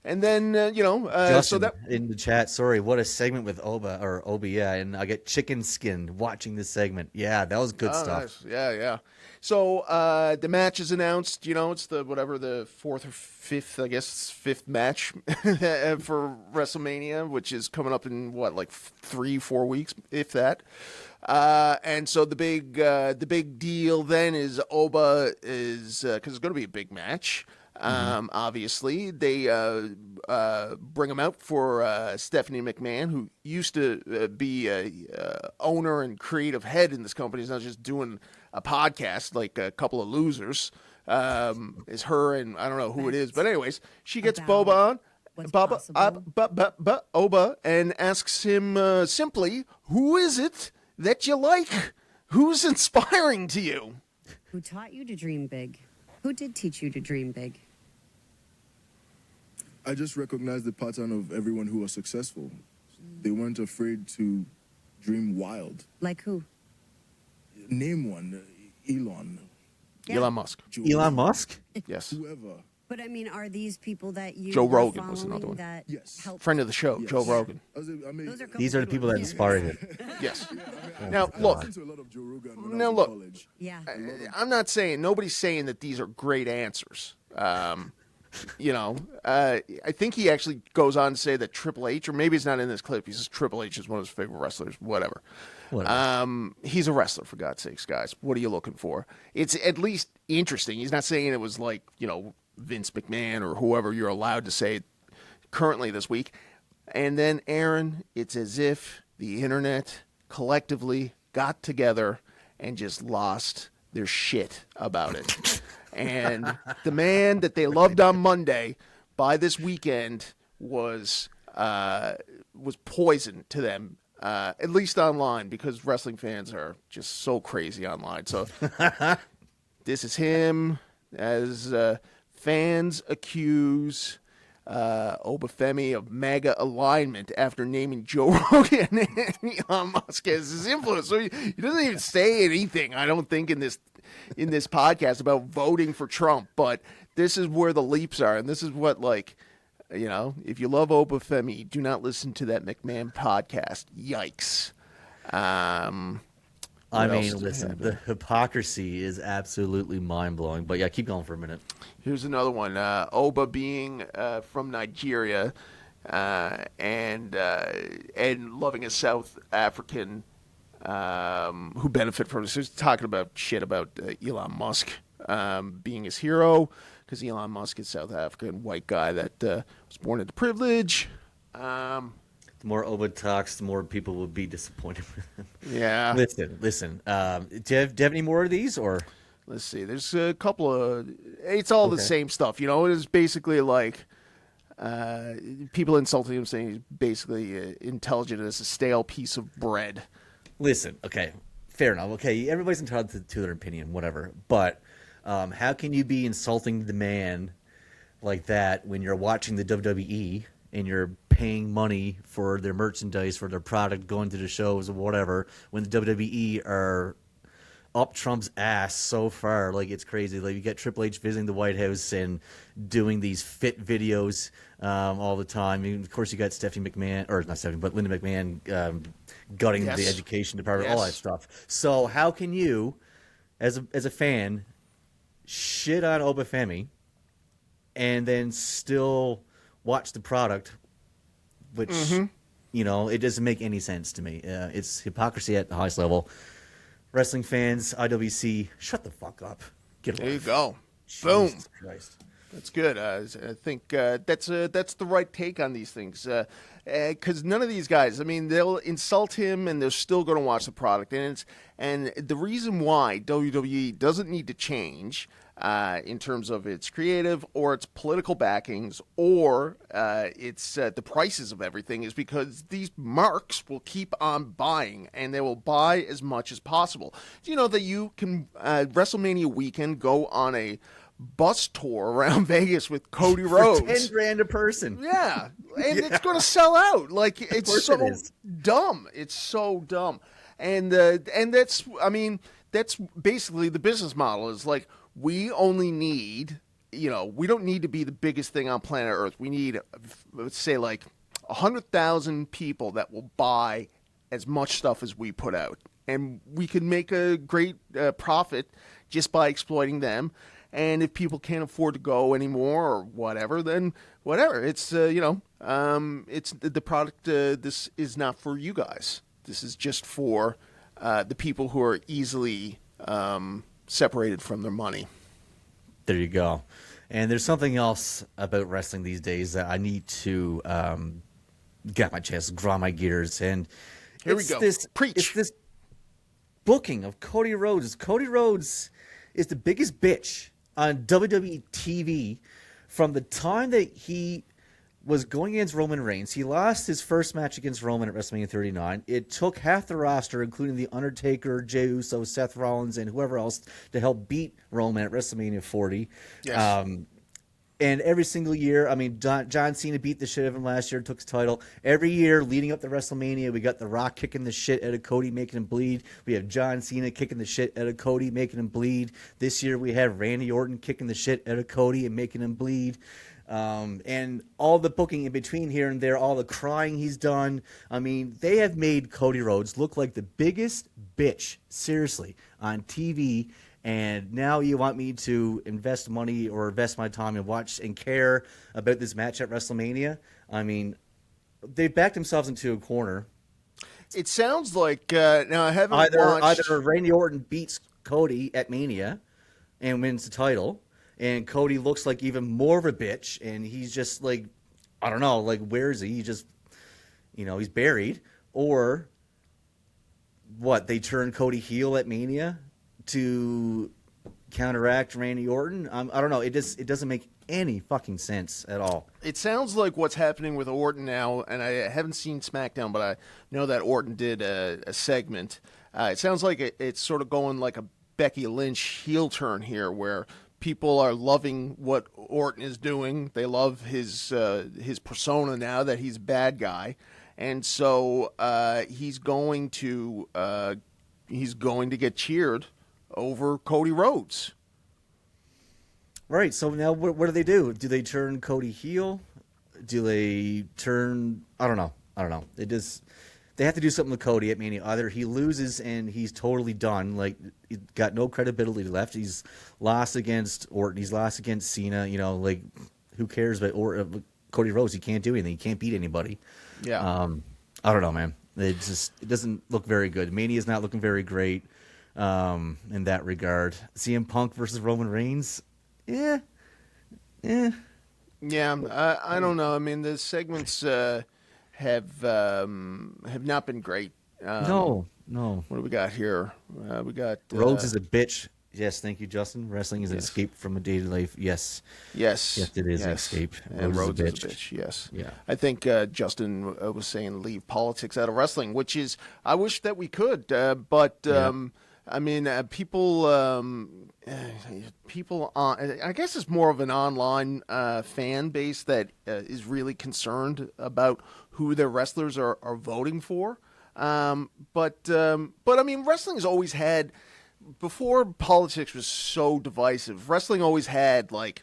And then, Justin, so that in the chat, sorry, what a segment with Oba, yeah, and I get chicken skinned watching this segment. Yeah, that was good stuff. Nice. Yeah. So the match is announced. It's the fourth or fifth match for WrestleMania, which is coming up in 3-4 weeks, if that. And so the big deal then is Oba is because it's going to be a big match. Obviously, they bring him out for Stephanie McMahon, who used to be a owner and creative head in this company. Is not just doing a podcast like a couple of losers. Is her and I don't know who it is, but anyways, she gets Oba and asks him simply, "Who is it that you like? Who's inspiring to you?" Who taught you to dream big? Who did teach you to dream big? I just recognize the pattern of everyone who was successful. They weren't afraid to dream wild. Like who? Name one. Elon. Yeah. Elon Musk. Elon Musk? Yes. Whoever. But I mean, are these people that you Joe are Rogan was another one. that help? Friend of the show, Joe Rogan. These are the people that inspired it. Yes. Oh, Now, God. look. Yeah. I'm not saying nobody's saying that these are great answers. I think he actually goes on to say that Triple H, or maybe it's not in this clip. He says Triple H is one of his favorite wrestlers. Whatever. He's a wrestler, for God's sakes, guys. What are you looking for? It's at least interesting. He's not saying it was like Vince McMahon or whoever you're allowed to say currently this week. And then, Aaron, it's as if the internet collectively got together and just lost their shit about it. And the man that they loved on Monday by this weekend was poison to them, at least online, because wrestling fans are just so crazy online. So this is him as fans accuse Obafemi of MAGA alignment after naming Joe Rogan and Elon Musk as his influence. So he doesn't even say anything, I don't think, in this podcast about voting for Trump. But this is where the leaps are, and this is what, if you love Obafemi, do not listen to that McMahon podcast. Yikes. I mean, listen, the hypocrisy is absolutely mind-blowing. But yeah, keep going for a minute. Here's another one. Oba being from Nigeria and loving a South African who benefit from this. He's talking about shit about Elon Musk being his hero, because Elon Musk is South African, white guy that was born into privilege. The more Oba talks, the more people will be disappointed with him. Yeah. Listen. Do you have any more of these, or? Let's see. There's a couple of. It's all the same stuff. It is basically like people insulting him, saying he's basically intelligent as a stale piece of bread. Listen, okay, fair enough. Okay, everybody's entitled to their opinion, whatever. But how can you be insulting the man like that when you're watching the WWE and you're paying money for their merchandise, for their product, going to the shows or whatever, when the WWE are up Trump's ass so far. Like, it's crazy. Like, you get Triple H visiting the White House and doing these fit videos all the time. I mean, of course, you got Stephanie McMahon, or not Stephanie, but Linda McMahon gutting the education department, all that stuff. So how can you, as a fan, shit on Obafemi and then still watch the product, which, you know, it doesn't make any sense to me. It's hypocrisy at the highest level. Wrestling fans, IWC, shut the fuck up. Get There you go. Jesus Boom. Christ. That's good. I think that's the right take on these things. Because none of these guys, I mean, they'll insult him and they're still going to watch the product. And the reason why WWE doesn't need to change in terms of its creative or its political backings or its the prices of everything is because these marks will keep on buying and they will buy as much as possible. Do you know that you can WrestleMania weekend go on a bus tour around Vegas with Cody Rhodes for $10,000 a person? Yeah, and it's going to sell out. Like, it's so dumb. It's so dumb, and that's, I mean, that's basically the business model. Is like, we only need, you know, we don't need to be the biggest thing on planet Earth. We need, let's say, like 100,000 people that will buy as much stuff as we put out, and we can make a great profit just by exploiting them. And if people can't afford to go anymore or whatever, then whatever. It's, you know, it's the product. This is not for you guys. This is just for the people who are easily separated from their money. There you go. And there's something else about wrestling these days that I need to get my chest, grind my gears. And here we go. Preach. It's this booking of Cody Rhodes. Cody Rhodes is the biggest bitch on WWE TV from the time that he was going against Roman Reigns. He lost his first match against Roman at WrestleMania 39. It took half the roster, including The Undertaker, Jey Uso, Seth Rollins, and whoever else, to help beat Roman at WrestleMania 40. Yes. And every single year, I mean, John Cena beat the shit out of him last year, took his title. Every year leading up to WrestleMania, we got The Rock kicking the shit out of Cody, making him bleed. We have John Cena kicking the shit out of Cody, making him bleed. This year we have Randy Orton kicking the shit out of Cody and making him bleed. And all the booking in between here and there, all the crying he's done. I mean, they have made Cody Rhodes look like the biggest bitch, seriously, on TV. And now you want me to invest money or invest my time and watch and care about this match at WrestleMania? I mean, they backed themselves into a corner. It sounds like now I haven't watched. Either Randy Orton beats Cody at Mania and wins the title, and Cody looks like even more of a bitch, and he's just like, I don't know, like, where is he? He just, you know, he's buried. Or what? They turn Cody heel at Mania to counteract Randy Orton. I don't know. It doesn't make any fucking sense at all. It sounds like what's happening with Orton now, and I haven't seen SmackDown, but I know that Orton did a segment. It sounds like it's sort of going like a Becky Lynch heel turn here, where people are loving what Orton is doing. They love his persona now that he's a bad guy, and so he's going to get cheered over Cody Rhodes. Right. So now what do they do? Do they turn Cody heel? Do they turn... I don't know. They have to do something with Cody at Mania. Either he loses and he's totally done, like, he's got no credibility left. He's lost against Orton. He's lost against Cena. You know, like, who cares about Cody Rhodes? He can't do anything. He can't beat anybody. Yeah. I don't know, man. It doesn't look very good. Mania's not looking very great. In that regard. CM Punk versus Roman Reigns, yeah. I don't know. I mean, the segments have not been great. No. What do we got here? We got Rhodes is a bitch. Yes, thank you, Justin. Wrestling is an escape from a daily life. Yes, it is an escape. And Rhodes is a bitch. Yes. Yeah. I think Justin was saying leave politics out of wrestling, which is, I wish that we could, but. Yeah. I mean, people on, I guess it's more of an online fan base that is really concerned about who their wrestlers are voting for. But I mean, wrestling has always had before politics was so divisive, wrestling always had they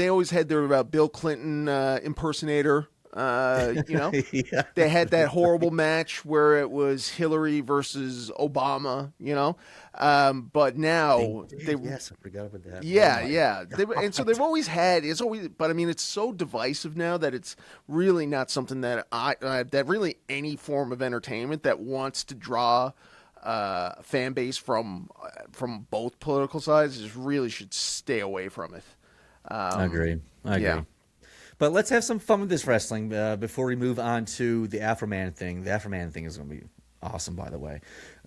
always had their Bill Clinton impersonator. Yeah. They had that horrible match where it was Hillary versus Obama. But now yes, I forgot about that. Yeah, Oh my yeah. God. And so they've always had. It's always, but I mean, it's so divisive now that it's really not something that that really any form of entertainment that wants to draw a fan base from both political sides just really should stay away from it. I agree. Yeah. But let's have some fun with this wrestling before we move on to the Afro Man thing. The Afro Man thing is going to be awesome, by the way.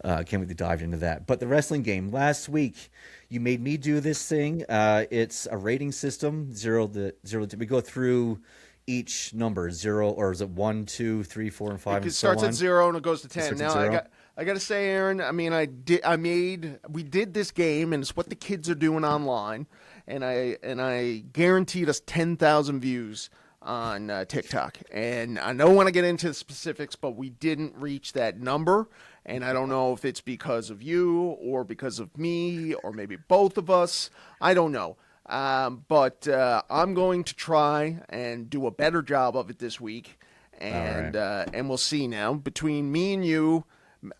Can't wait to dive into that. But the wrestling game, last week, you made me do this thing. It's a rating system, 0 to 0. We go through each number, 0, or is it 1, 2, 3, 4, and 5, It and so starts on? at 0 and it goes to 10. starts at Now 0? I got to say, Aaron. I mean, we did this game, and it's what the kids are doing online, and I guaranteed us 10,000 views on TikTok. And I don't want to get into the specifics, but we didn't reach that number, and I don't know if it's because of you or because of me or maybe both of us. I don't know. But I'm going to try and do a better job of it this week, and and we'll see now between me and you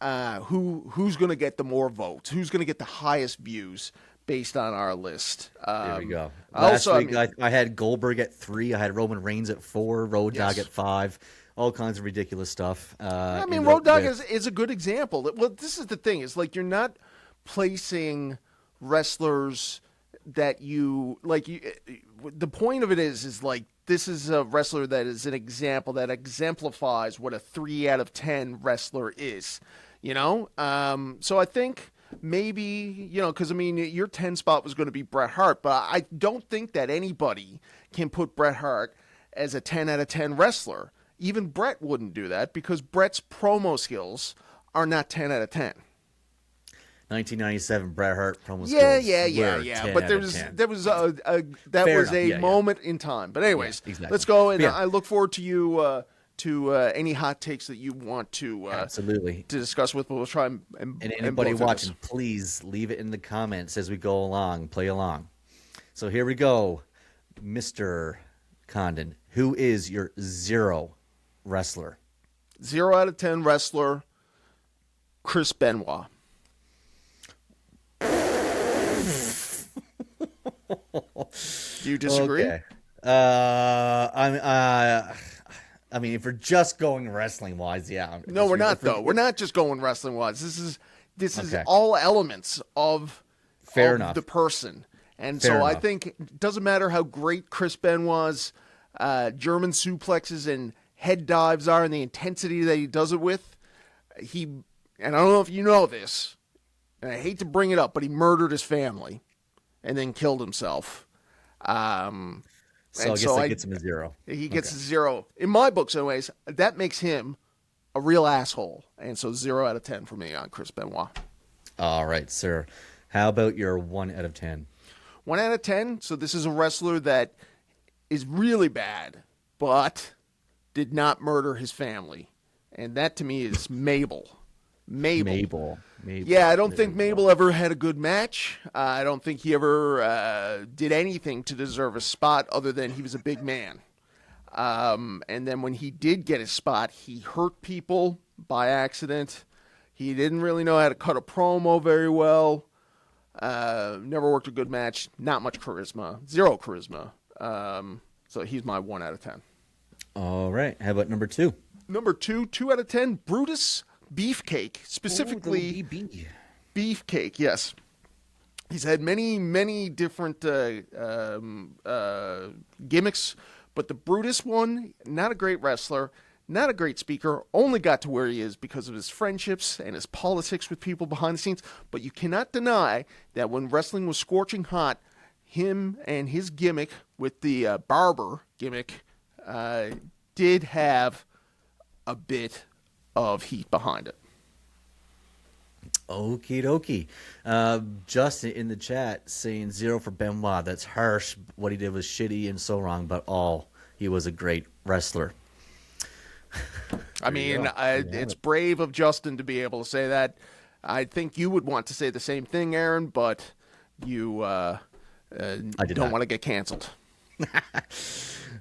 who's going to get the more votes, who's going to get the highest views based on our list. There we go. Last week, I had Goldberg at 3. I had Roman Reigns at 4. Road Dogg at 5. All kinds of ridiculous stuff. I mean, Road Dogg is a good example. Well, this is the thing. Is like you're not placing wrestlers that you like. The point of it is like this is a wrestler that is an example that exemplifies what a 3 out of 10 wrestler is. So I think maybe, because I mean, your 10 spot was going to be Bret Hart, but I don't think that anybody can put Bret Hart as a 10 out of 10 wrestler. Even Bret wouldn't do that because Bret's promo skills are not 10 out of 10. 1997 Bret Hart promo skills. Yeah. But there was a moment in time. But anyways, exactly. Let's go, and I look forward to you to any hot takes that you want to absolutely to discuss with. We'll try and anybody both watching, please leave it in the comments as we go along. Play along. So here we go, Mr. Condon. Who is your 0 wrestler? 0 out of 10 wrestler, Chris Benoit. Do you disagree? Okay. I mean, if we're just going wrestling wise, yeah. No, we're not though. We're not just going wrestling wise. This is all elements of the person. And so I think it doesn't matter how great Chris Benoit's German suplexes and head dives are and the intensity that he does it with. And I don't know if you know this, and I hate to bring it up, but he murdered his family and then killed himself. So I guess that gets him a 0. He gets a 0. In my books, anyways, that makes him a real asshole. And so 0 out of 10 for me on Chris Benoit. All right, sir. How about your 1 out of 10? 1 out of 10. So this is a wrestler that is really bad, but did not murder his family. And that to me is Mabel. Mabel. Yeah, I don't think Mabel ever had a good match. I don't think he ever did anything to deserve a spot other than he was a big man. And then when he did get his spot, he hurt people by accident. He didn't really know how to cut a promo very well. Never worked a good match. Not much charisma. 0 charisma. So he's my 1 out of 10. All right. How about number 2? Number 2, 2 out of 10, Brutus Beefcake. Specifically, Beefcake, yes. He's had many different gimmicks, but the Brutus one, not a great wrestler, not a great speaker, only got to where he is because of his friendships and his politics with people behind the scenes. But you cannot deny that when wrestling was scorching hot, him and his gimmick with the barber gimmick did have a bit of heat behind it. Okie dokie. Justin in the chat saying 0 for Benoit. That's harsh. What he did was shitty and so wrong, but he was a great wrestler. I mean, it's brave of Justin to be able to say that. I think you would want to say the same thing, Aaron, but you don't want to get canceled.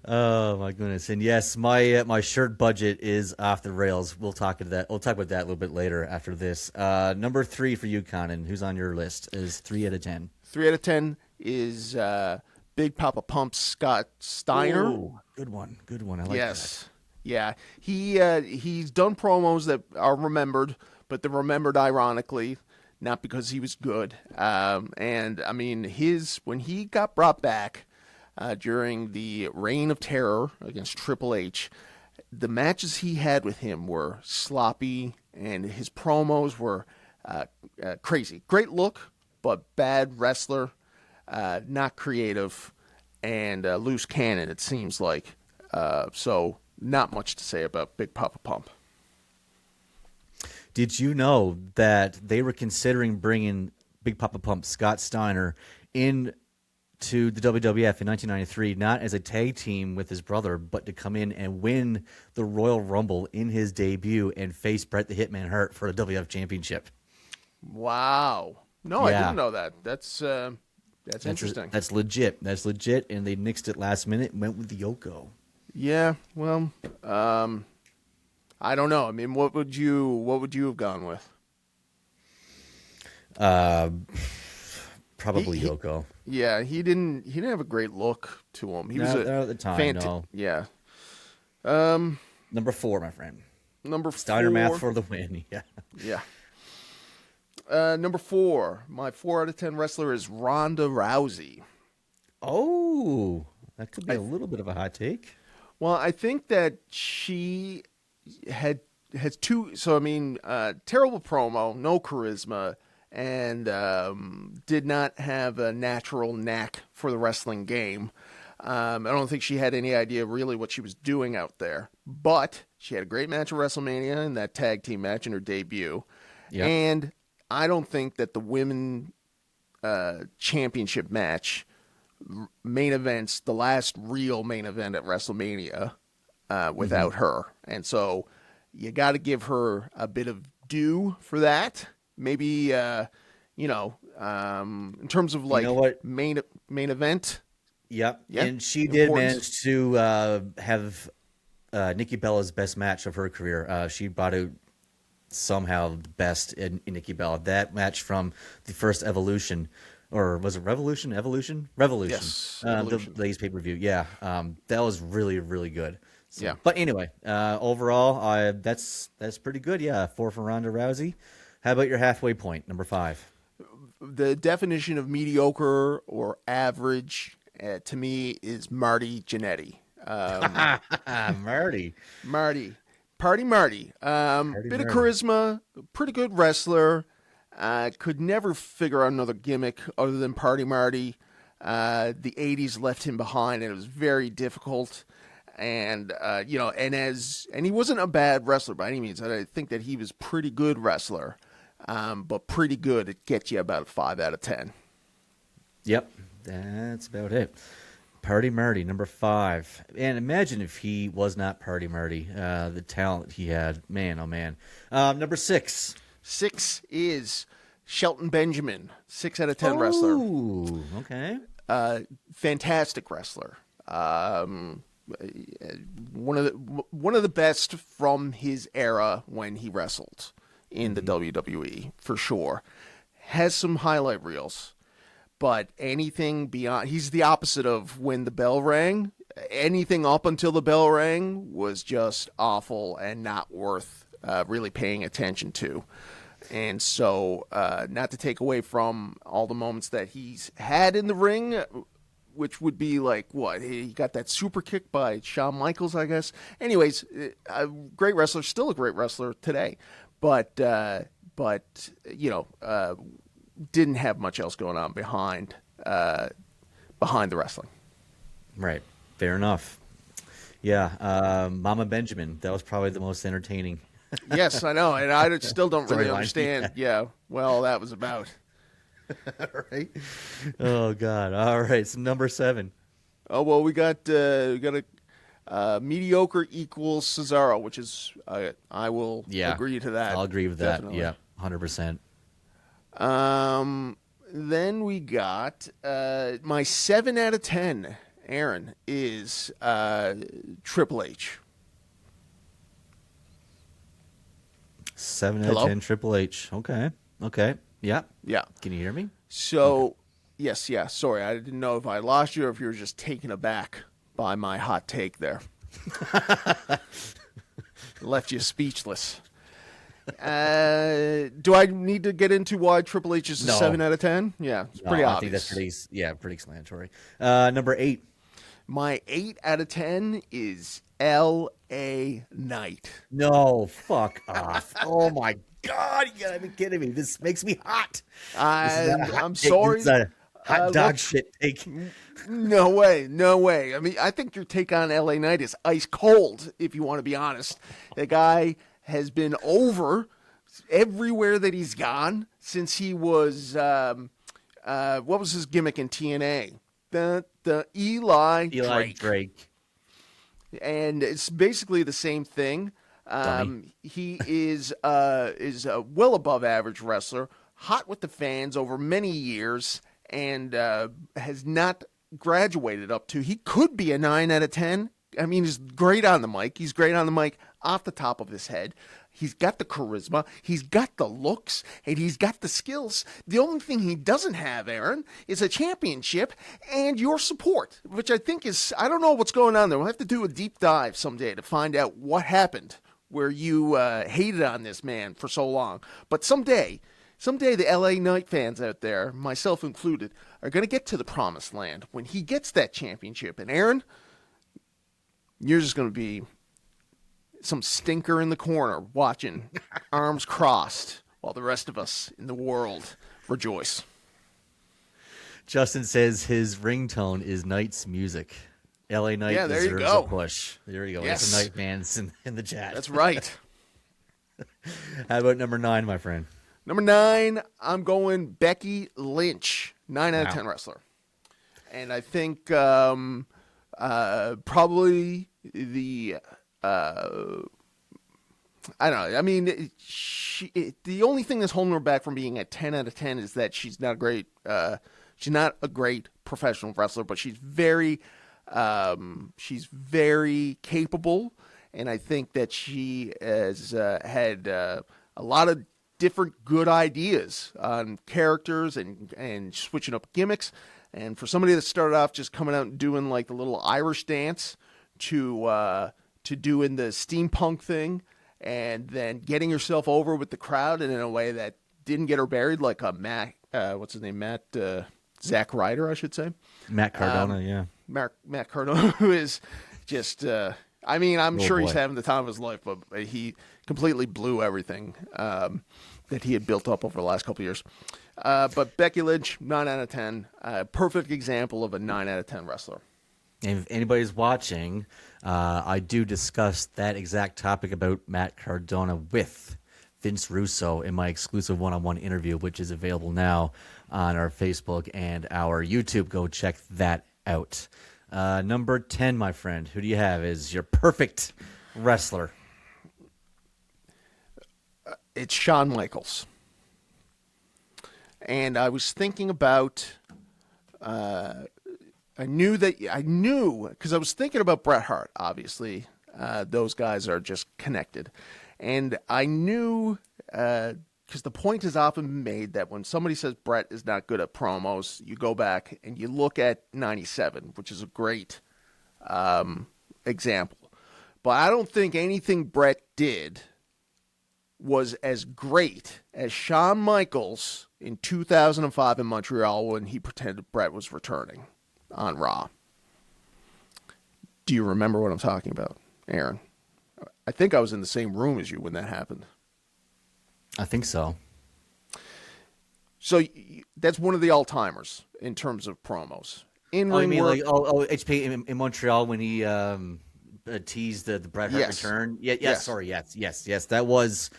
Oh my goodness! And yes, my shirt budget is off the rails. We'll talk about that. We'll talk about that a little bit later after this. Number 3 for you, Conan. Who's on your list? Is 3 out of 10. 3 out of 10 is Big Papa Pump's Scott Steiner. Ooh, good one. Good one. I like that. Yeah. He's done promos that are remembered, but they're remembered ironically, not because he was good. And I mean, when he got brought back during the Reign of Terror against Triple H, the matches he had with him were sloppy, and his promos were crazy. Great look, but bad wrestler, not creative, and loose cannon, it seems like. So not much to say about Big Papa Pump. Did you know that they were considering bringing Big Papa Pump Scott Steiner in to the WWF in 1993, not as a tag team with his brother, but to come in and win the Royal Rumble in his debut and face Bret the Hitman Hart for the WWF Championship? Wow. No, I didn't know that. That's interesting. That's legit. That's legit, and they nixed it last minute and went with the Yoko. Yeah, well, I don't know. I mean, what would you have gone with? Probably Yoko. Yeah, he didn't have a great look to him. He was at the time. No. Yeah. Number 4, my friend. Number 4. Steiner math for the win. Yeah. Yeah. Number 4. My 4 out of 10 wrestler is Ronda Rousey. Oh, that could be a little bit of a hot take. Well, I think that she has two. So I mean, terrible promo, no charisma, and did not have a natural knack for the wrestling game. I don't think she had any idea really what she was doing out there. But she had a great match at WrestleMania in that tag team match in her debut. Yep. And I don't think that the women championship match main events, the last real main event at WrestleMania without her. And so you got to give her a bit of due for that. Maybe, in terms of like main event. Yep. Yeah. And she did manage to have Nikki Bella's best match of her career. She brought out somehow the best in Nikki Bella. That match from the first Evolution. Or was it Revolution? Evolution? Revolution. Yes. The ladies' pay-per-view. Yeah. That was really, really good. So, yeah. But anyway, overall, that's pretty good. Yeah. 4 for Ronda Rousey. How about your halfway point, number 5? The definition of mediocre or average, to me, is Marty Jannetty. Marty. Party Marty. Bit of charisma, pretty good wrestler. Could never figure out another gimmick other than Party Marty. The 80s left him behind, and it was very difficult. And, and he wasn't a bad wrestler by any means. I think that he was pretty good wrestler, but pretty good. It gets you about a 5 out of 10. Yep, that's about it. Party Marty, number 5. And imagine if he was not Party Marty, the talent he had. Man, oh man. Number 6. 6 is Shelton Benjamin, 6 out of 10 wrestler. Ooh, okay. Fantastic wrestler. One of the best from his era when he wrestled in the WWE, for sure. Has some highlight reels, but anything beyond, he's the opposite of when the bell rang. Anything up until the bell rang was just awful and not worth really paying attention to. And so, not to take away from all the moments that he's had in the ring, which would be like, what? He got that super kick by Shawn Michaels, I guess. Anyways, a great wrestler, still a great wrestler today. But didn't have much else going on behind the wrestling. Right. Fair enough. Yeah. Mama Benjamin, that was probably the most entertaining. Yes, I know, and I still don't really understand. Yeah, well, that was about. Right. Oh God. All right. So number 7. Oh well, we got a mediocre equals Cesaro, which is I will agree to that. I'll agree with definitely. that. Yeah, 100%. Then we got my 7 out of 10, Aaron, is Triple H. 7 out Hello? of 10 Triple H. Okay. Yeah. Yeah. Can you hear me? So, yes. Sorry, I didn't know if I lost you or if you were just taken aback by my hot take there. Left you speechless. Do I need to get into why Triple H is a 7 out of 10? Yeah, it's pretty obvious. I think that's pretty explanatory. Number 8. My 8 out of 10 is L.A. Knight. No, fuck off. Oh my God, you gotta be kidding me. This makes me hot. I'm sorry. This is a hot dog shit take. No way. I mean, I think your take on L.A. Knight is ice cold, if you want to be honest. The guy has been over everywhere that he's gone since he was, what was his gimmick in TNA? The Eli Drake. And it's basically the same thing. He is a well above average wrestler, hot with the fans over many years, and has not graduated up to. He could be a 9 out of 10. I mean, he's great on the mic. He's great on the mic off the top of his head. He's got the charisma. He's got the looks, and he's got the skills. The only thing he doesn't have, Aaron, is a championship and your support, which I think is, I don't know what's going on there. We'll have to do a deep dive someday to find out what happened where you hated on this man for so long. But someday the LA Knight fans out there, myself included, are going to get to the promised land when he gets that championship. And Aaron, you're just going to be some stinker in the corner watching, arms crossed, while the rest of us in the world rejoice. Justin says his ringtone is Knight's music. LA Knight deserves a push. There you go. Yes. It's a Knight fans in the chat. That's right. How about number 9, my friend? Number 9, I'm going Becky Lynch, 9 out of 10 wrestler. And I think probably the I don't know. I mean, the only thing that's holding her back from being at 10 out of 10 is that she's not great. She's not a great professional wrestler, but she's very capable, and I think that she has had a lot of different good ideas on characters and switching up gimmicks. And for somebody that started off just coming out and doing like the little Irish dance to doing the steampunk thing, and then getting herself over with the crowd and in a way that didn't get her buried, like a Zack Ryder, I should say. Matt Cardona, yeah. Matt Cardona, who is just, I mean, I'm sure he's having the time of his life, but he completely blew everything that he had built up over the last couple of years. But Becky Lynch, 9 out of 10. Perfect example of a 9 out of 10 wrestler. And if anybody's watching, I do discuss that exact topic about Matt Cardona with Vince Russo in my exclusive one-on-one interview, which is available now on our Facebook and our YouTube. Go check that out. Number 10, my friend, who do you have is your perfect wrestler? It's Shawn Michaels. And I was thinking about... I knew because I was thinking about Bret Hart, obviously. Those guys are just connected. And I knew, because the point has often been made that when somebody says Bret is not good at promos, you go back and you look at 97, which is a great example. But I don't think anything Bret did was as great as Shawn Michaels in 2005 in Montreal when he pretended Bret was returning on Raw. Do you remember what I'm talking about, Aaron? I think I was in the same room as you when that happened. I think so. So that's one of the all-timers in terms of promos. In-ring work. HP in Montreal when he teased the Bret Hart return. Yes. That was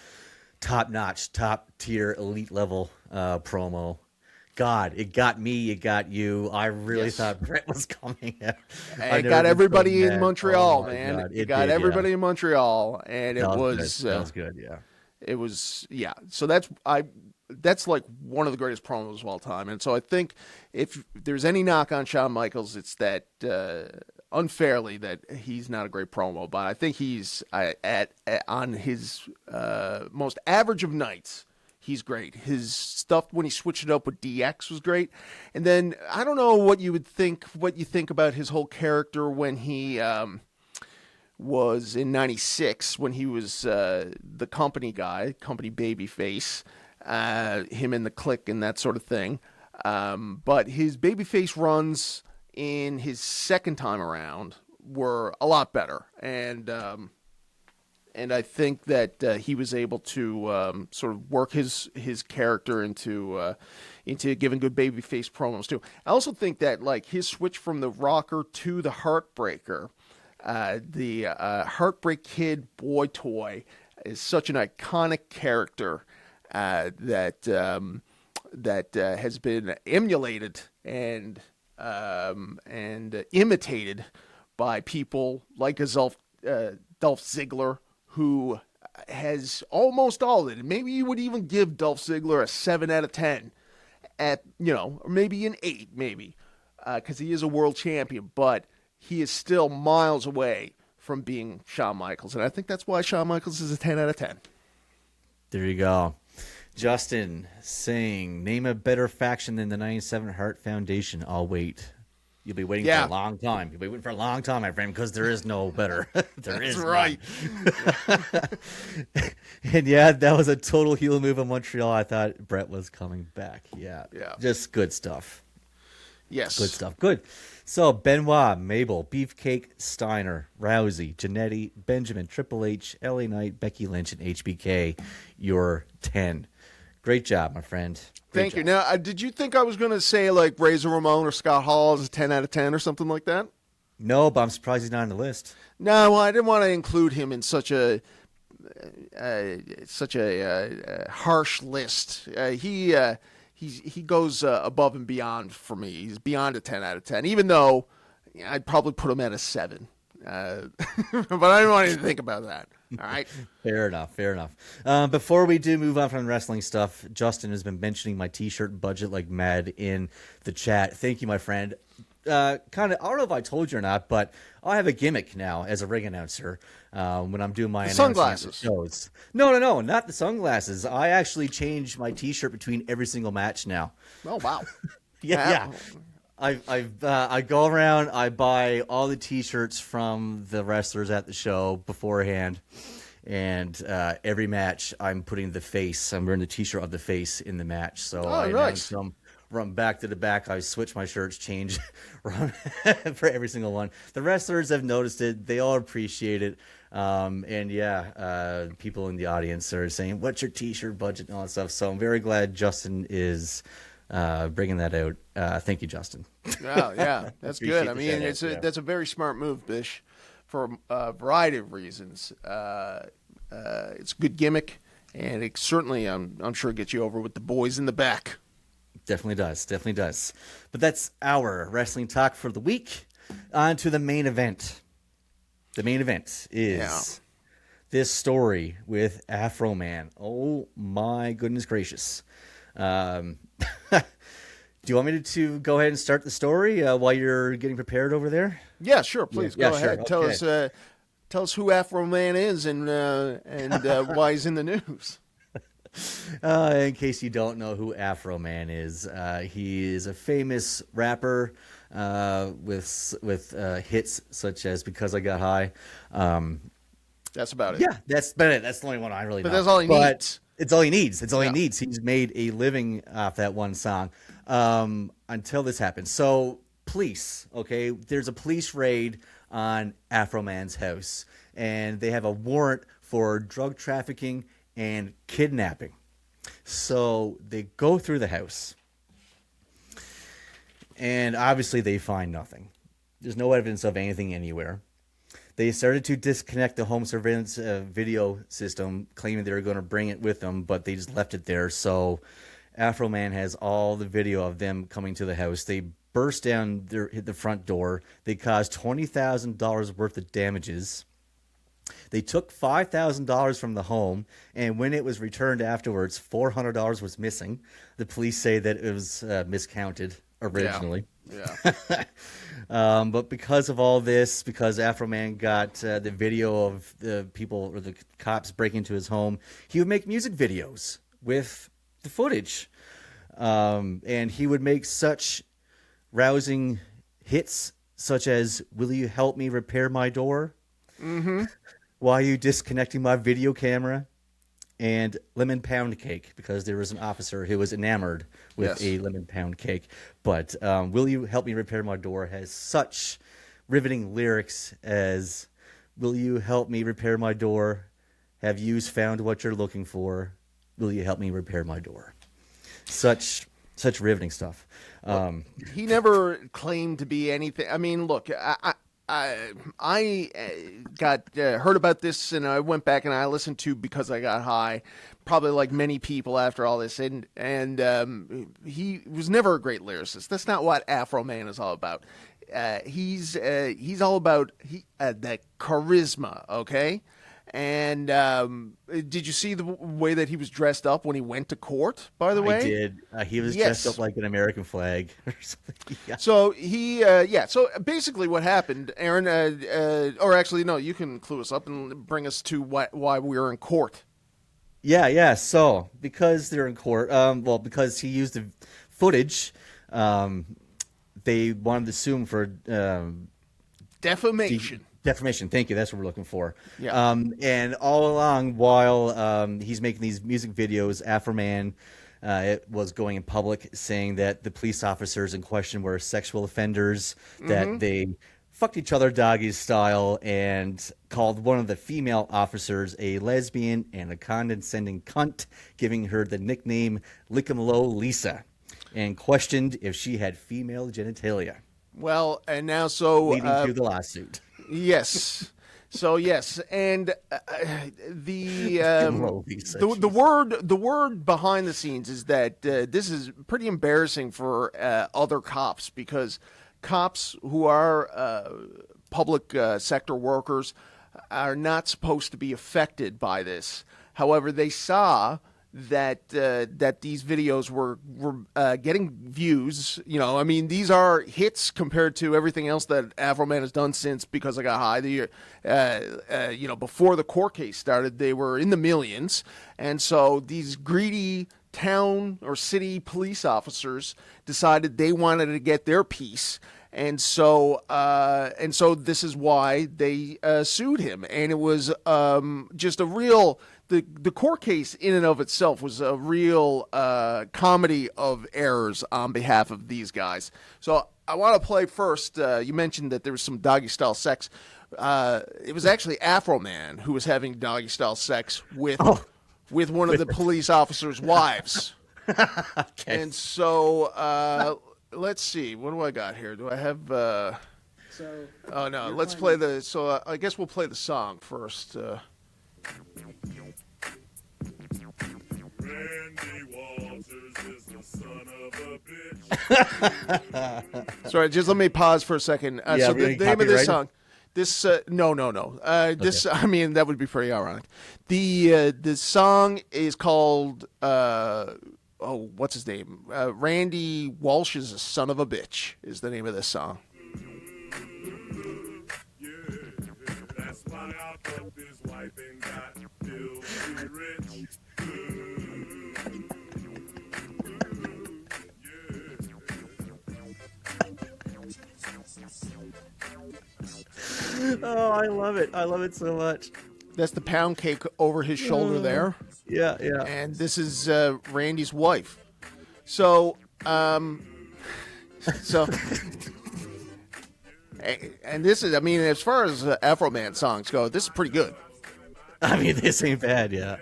top-notch, top-tier, elite level promo. God, it got me, it got you. I really thought Bret was coming. It got everybody in Montreal, man. It got everybody in Montreal, and that was good, yeah. It was, yeah. So that's that's like one of the greatest promos of all time. And so I think if there's any knock on Shawn Michaels, it's that unfairly that he's not a great promo. But I think he's on his most average of nights. He's great. His stuff when he switched it up with DX was great. And then I don't know what you think about his whole character when he was in '96 when he was the company guy, company babyface, him in the Clique and that sort of thing. But his babyface runs in his second time around were a lot better, and I think that he was able to sort of work his character into giving good babyface promos too. I also think that like his switch from the Rocker to the Heartbreaker, the Heartbreak Kid boy toy, is such an iconic character that has been emulated and imitated by people like Dolph Ziggler, who has almost all of it. Maybe you would even give Dolph Ziggler a 7 out of 10, or maybe an 8, maybe, because he is a world champion, but he is still miles away from being Shawn Michaels, and I think that's why Shawn Michaels is a 10 out of 10. There you go. Justin saying, name a better faction than the 97 Heart Foundation. I'll wait. You'll be waiting for a long time. You'll be waiting for a long time, my friend, because there is no better. That's right. And yeah, that was a total heel move in Montreal. I thought Brett was coming back. Yeah. Just good stuff. Yes. Good stuff. Good. So, Benoit, Mabel, Beefcake, Steiner, Rousey, Jannetty, Benjamin, Triple H, LA Knight, Becky Lynch, and HBK. Your 10. Great job, my friend. Thank you. Now, did you think I was going to say like Razor Ramon or Scott Hall is a 10 out of 10 or something like that? No, but I'm surprised he's not on the list. No, well, I didn't want to include him in such a harsh list. He goes above and beyond for me. He's beyond a 10 out of 10, even though I'd probably put him at a 7. But I didn't want you to think about that. All right. Fair enough. Before we do move on from wrestling stuff, Justin has been mentioning my T-shirt budget like mad in the chat. Thank you, my friend. I don't know if I told you or not, but I have a gimmick now as a ring announcer when I'm doing my sunglasses shows. No, not the sunglasses. I actually change my T-shirt between every single match now. Oh wow! yeah. I go around. I buy all the T-shirts from the wrestlers at the show beforehand, and every match I'm putting the face. I'm wearing the T-shirt of the face in the match. So I announce them. Run back to the back. I switch my shirts, change run for every single one. The wrestlers have noticed it. They all appreciate it. And people in the audience are saying, "What's your T-shirt budget?" and all that stuff. So I'm very glad Justin is bringing that out. Thank you, Justin. Yeah, that's good. I mean, that's a very smart move, Bish, for a variety of reasons. It's a good gimmick, and it certainly, I'm sure, gets you over with the boys in the back. Definitely does. But that's our wrestling talk for the week. On to the main event. The main event is this story with Afro Man. Oh my goodness gracious. Do you want me to go ahead and start the story while you're getting prepared over there? Yeah, sure. Please go ahead. Sure. Tell us who Afro Man is and why he's in the news. In case you don't know who Afro Man is, he is a famous rapper with hits such as "Because I Got High." That's about it. Yeah, that's about it. That's the only one I really know. But that's all he needs. It's all he needs. It's all he needs. He's made a living off that one song until this happens. So, police, okay? There's a police raid on Afro Man's house, and they have a warrant for drug trafficking and kidnapping. So they go through the house, and obviously they find nothing. There's no evidence of anything anywhere. They started to disconnect the home surveillance video system, claiming they were going to bring it with them, but they just left it there. So Afro Man has all the video of them coming to the house. They burst down the front door. They caused $20,000 worth of damages. They took $5,000 from the home, and when it was returned afterwards, $400 was missing. The police say that it was miscounted originally. Yeah. But because of all this, because Afro Man got the video of the people or the cops breaking into his home, he would make music videos with the footage. And he would make such rousing hits such as, "Will you help me repair my door? Mm-hmm. Why are you disconnecting my video camera?" And lemon pound cake, because there was an officer who was enamored with a lemon pound cake. But "Will you help me repair my door" has such riveting lyrics as, "Will you help me repair my door? Have you found what you're looking for? Will you help me repair my door?" Such riveting stuff. He never claimed to be anything. I mean, look, I got heard about this, and I went back and I listened to Because I Got High, probably like many people after all this, and he was never a great lyricist. That's not what Afro Man is all about. He's all about that charisma, okay? And did you see the way that he was dressed up when he went to court, by the way? I did. He was dressed up like an American flag or something. Yeah. So so basically what happened, Aaron, or actually, no, you can clue us up and bring us to why we were in court. Yeah. So because they're in court, because he used the footage, they wanted to sue him for defamation. Defamation. Thank you. That's what we're looking for. Yeah. And all along, while he's making these music videos, Afro Man it was going in public saying that the police officers in question were sexual offenders, that they fucked each other doggy style, and called one of the female officers a lesbian and a condescending cunt, giving her the nickname Lick'em-Low Lisa, and questioned if she had female genitalia. Well, and now leading to the lawsuit. Yes. So yes, and the word behind the scenes is that this is pretty embarrassing for other cops, because cops who are public sector workers are not supposed to be affected by this. However, they saw that these videos were getting views. You know, I mean, these are hits compared to everything else that Afro Man has done since Because I Got High. Before the court case started, they were in the millions, and so these greedy town or city police officers decided they wanted to get their piece. And so this is why they sued him, and it was just a real. The court case in and of itself was a real comedy of errors on behalf of these guys. So I want to play first. You mentioned that there was some doggy style sex. It was actually Afro Man who was having doggy style sex with one of the police officers' wives. Okay. And so let's see. What do I got here? Do I have? Oh no. Let's play the. So I guess we'll play the song first. Sorry, just let me pause for a second. So the name of this song, no. This, I mean, that would be pretty ironic. The song is called what's his name? Randy Walsh is a son of a bitch is the name of this song. That's why I fucked his wife and got filthy rich. Oh, I love it. I love it so much. That's the pound cake over his shoulder there. Yeah. And this is Randy's wife. So, and this is, I mean, as far as Afro Man songs go, this is pretty good. I mean, this ain't bad, yeah.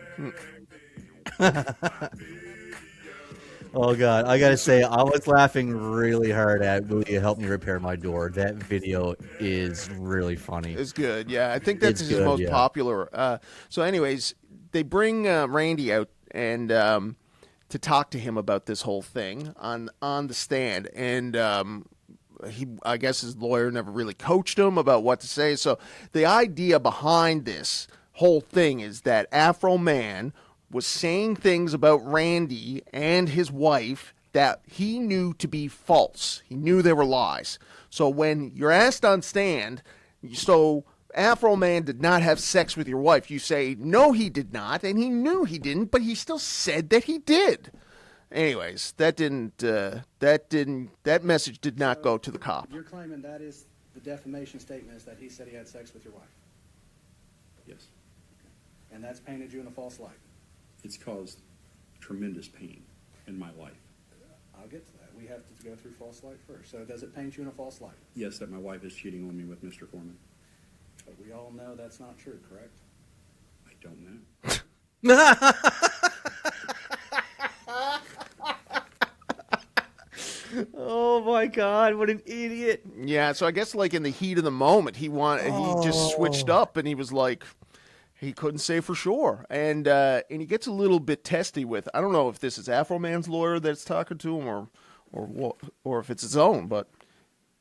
Oh, God. I got to say, I was laughing really hard at Will You Help Me Repair My Door. That video is really funny. It's good, yeah. I think that's his most popular. So anyways, they bring Randy out and to talk to him about this whole thing on the stand. And I guess his lawyer never really coached him about what to say. So the idea behind this whole thing is that Afro Man was saying things about Randy and his wife that he knew to be false. He knew they were lies. So when you're asked on stand, so Afro Man did not have sex with your wife, you say, no, he did not, and he knew he didn't, but he still said that he did. Anyways, that message did not go to the cop. You're claiming that is the defamation statement, is that he said he had sex with your wife? Yes. And that's painted you in a false light? It's caused tremendous pain in my life. I'll get to that. We have to go through false light first. So does it paint you in a false light? Yes, that my wife is cheating on me with Mr. Foreman. But we all know that's not true, correct? I don't know. Oh my God, what an idiot. Yeah, so I guess like in the heat of the moment, he just switched up and he was like, he couldn't say for sure. And he gets a little bit testy with, I don't know if this is Afro Man's lawyer that's talking to him or if it's his own, but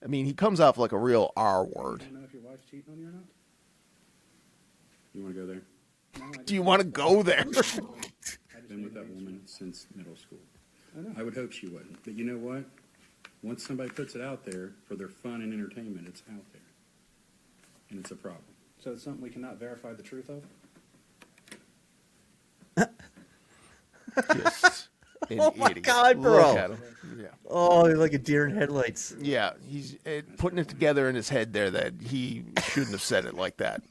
I mean, he comes off like a real R word. I don't know if your wife's cheating on you or not. You want to go there? No, Do you want to go there? I've been with that woman since middle school. I would hope she wouldn't. But you know what? Once somebody puts it out there for their fun and entertainment, it's out there. And it's a problem. So it's something we cannot verify the truth of? Just an Oh my idiot. God, bro. Look at him. Yeah. Oh, you're like a deer in headlights. Yeah, he's putting it together in his head there that he shouldn't have said it like that.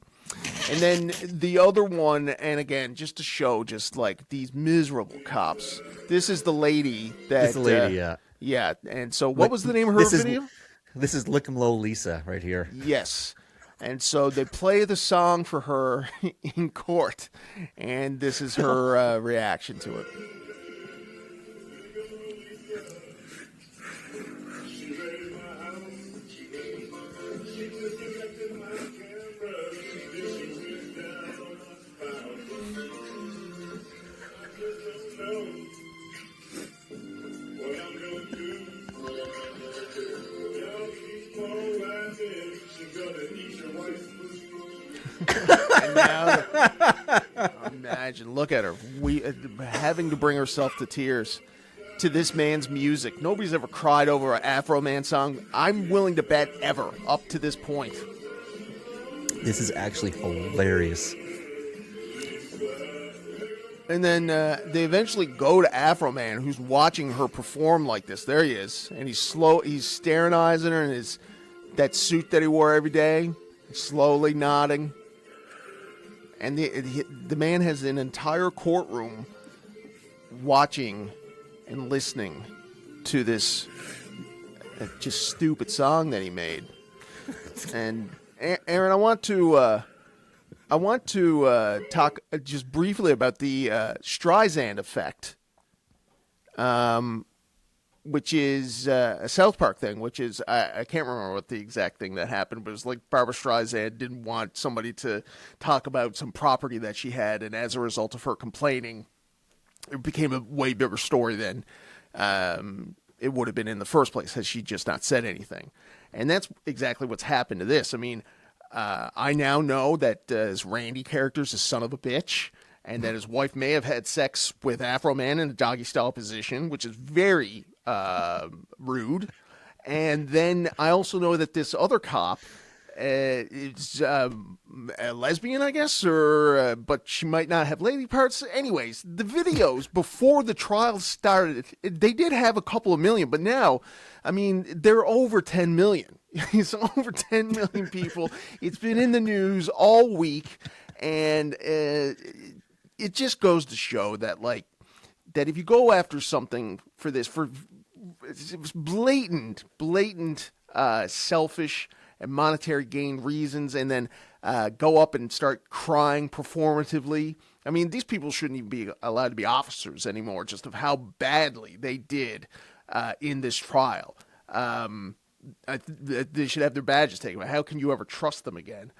And then the other one, and again, just to show just like these miserable cops. This is the lady that... This is the lady, yeah. Yeah, and so what was the name of her video? This is Lick 'em Low Lisa right here. Yes. And so they play the song for her in court, and this is her reaction to it. And now, imagine, look at her, having to bring herself to tears to this man's music. Nobody's ever cried over an Afro Man song, I'm willing to bet, ever, up to this point. This is actually hilarious. And then they eventually go to Afro Man, who's watching her perform like this. There he is, and he's staring eyes at her in that suit that he wore every day, slowly nodding. And the man has an entire courtroom watching and listening to this just stupid song that he made. And Aaron, I want to talk just briefly about the Streisand effect, which is a South Park thing, which is, I can't remember what the exact thing that happened, but it was like Barbara Streisand didn't want somebody to talk about some property that she had, and as a result of her complaining, it became a way bigger story than it would have been in the first place had she just not said anything. And that's exactly what's happened to this. I mean, I now know that his Randy character is a son of a bitch, and that his wife may have had sex with Afro Man in a doggy-style position, which is very rude. And then I also know that this other cop is a lesbian, I guess, but she might not have lady parts. Anyways, the videos before the trial started, they did have a couple of million, but now, I mean, they're over 10 million. It's over 10 million people. It's been in the news all week, and it just goes to show that, like, that if you go after something for this, it was blatant, selfish and monetary gain reasons, and then go up and start crying performatively. I mean, these people shouldn't even be allowed to be officers anymore, just of how badly they did in this trial. They should have their badges taken away. How can you ever trust them again?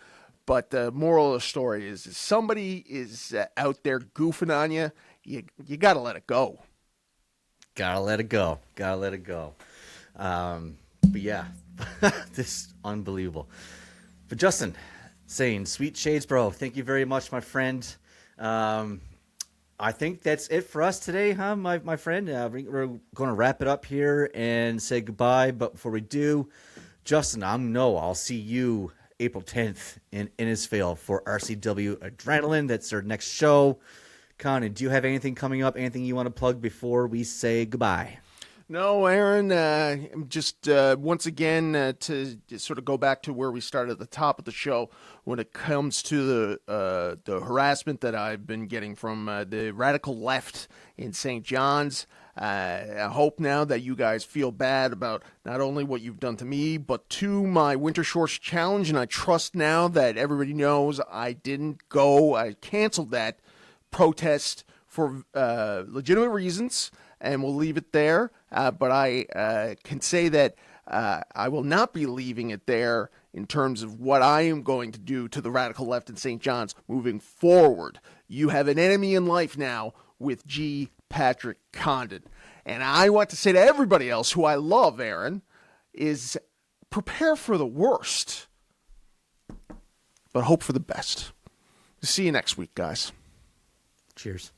But the moral of the story is if somebody is out there goofing on you, you got to let it go. Gotta let it go. But yeah, This is unbelievable. But Justin, saying sweet shades, bro. Thank you very much, my friend. I think that's it for us today, huh, my friend? We're going to wrap it up here and say goodbye. But before we do, Justin, I'll see you April 10th in Innisfail for RCW Adrenaline. That's our next show. Connie, do you have anything coming up? Anything you want to plug before we say goodbye? No, Aaron, just once again to sort of go back to where we started at the top of the show when it comes to the harassment that I've been getting from the radical left in St. John's. I hope now that you guys feel bad about not only what you've done to me, but to my Winter Shorts Challenge, and I trust now that everybody knows I didn't go. I canceled that protest for legitimate reasons, and we'll leave it there. But I can say that I will not be leaving it there in terms of what I am going to do to the radical left in St. John's moving forward. You have an enemy in life now with G. Patrick Condon. And I want to say to everybody else who I love, Aaron, is prepare for the worst, but hope for the best. See you next week, guys. Cheers.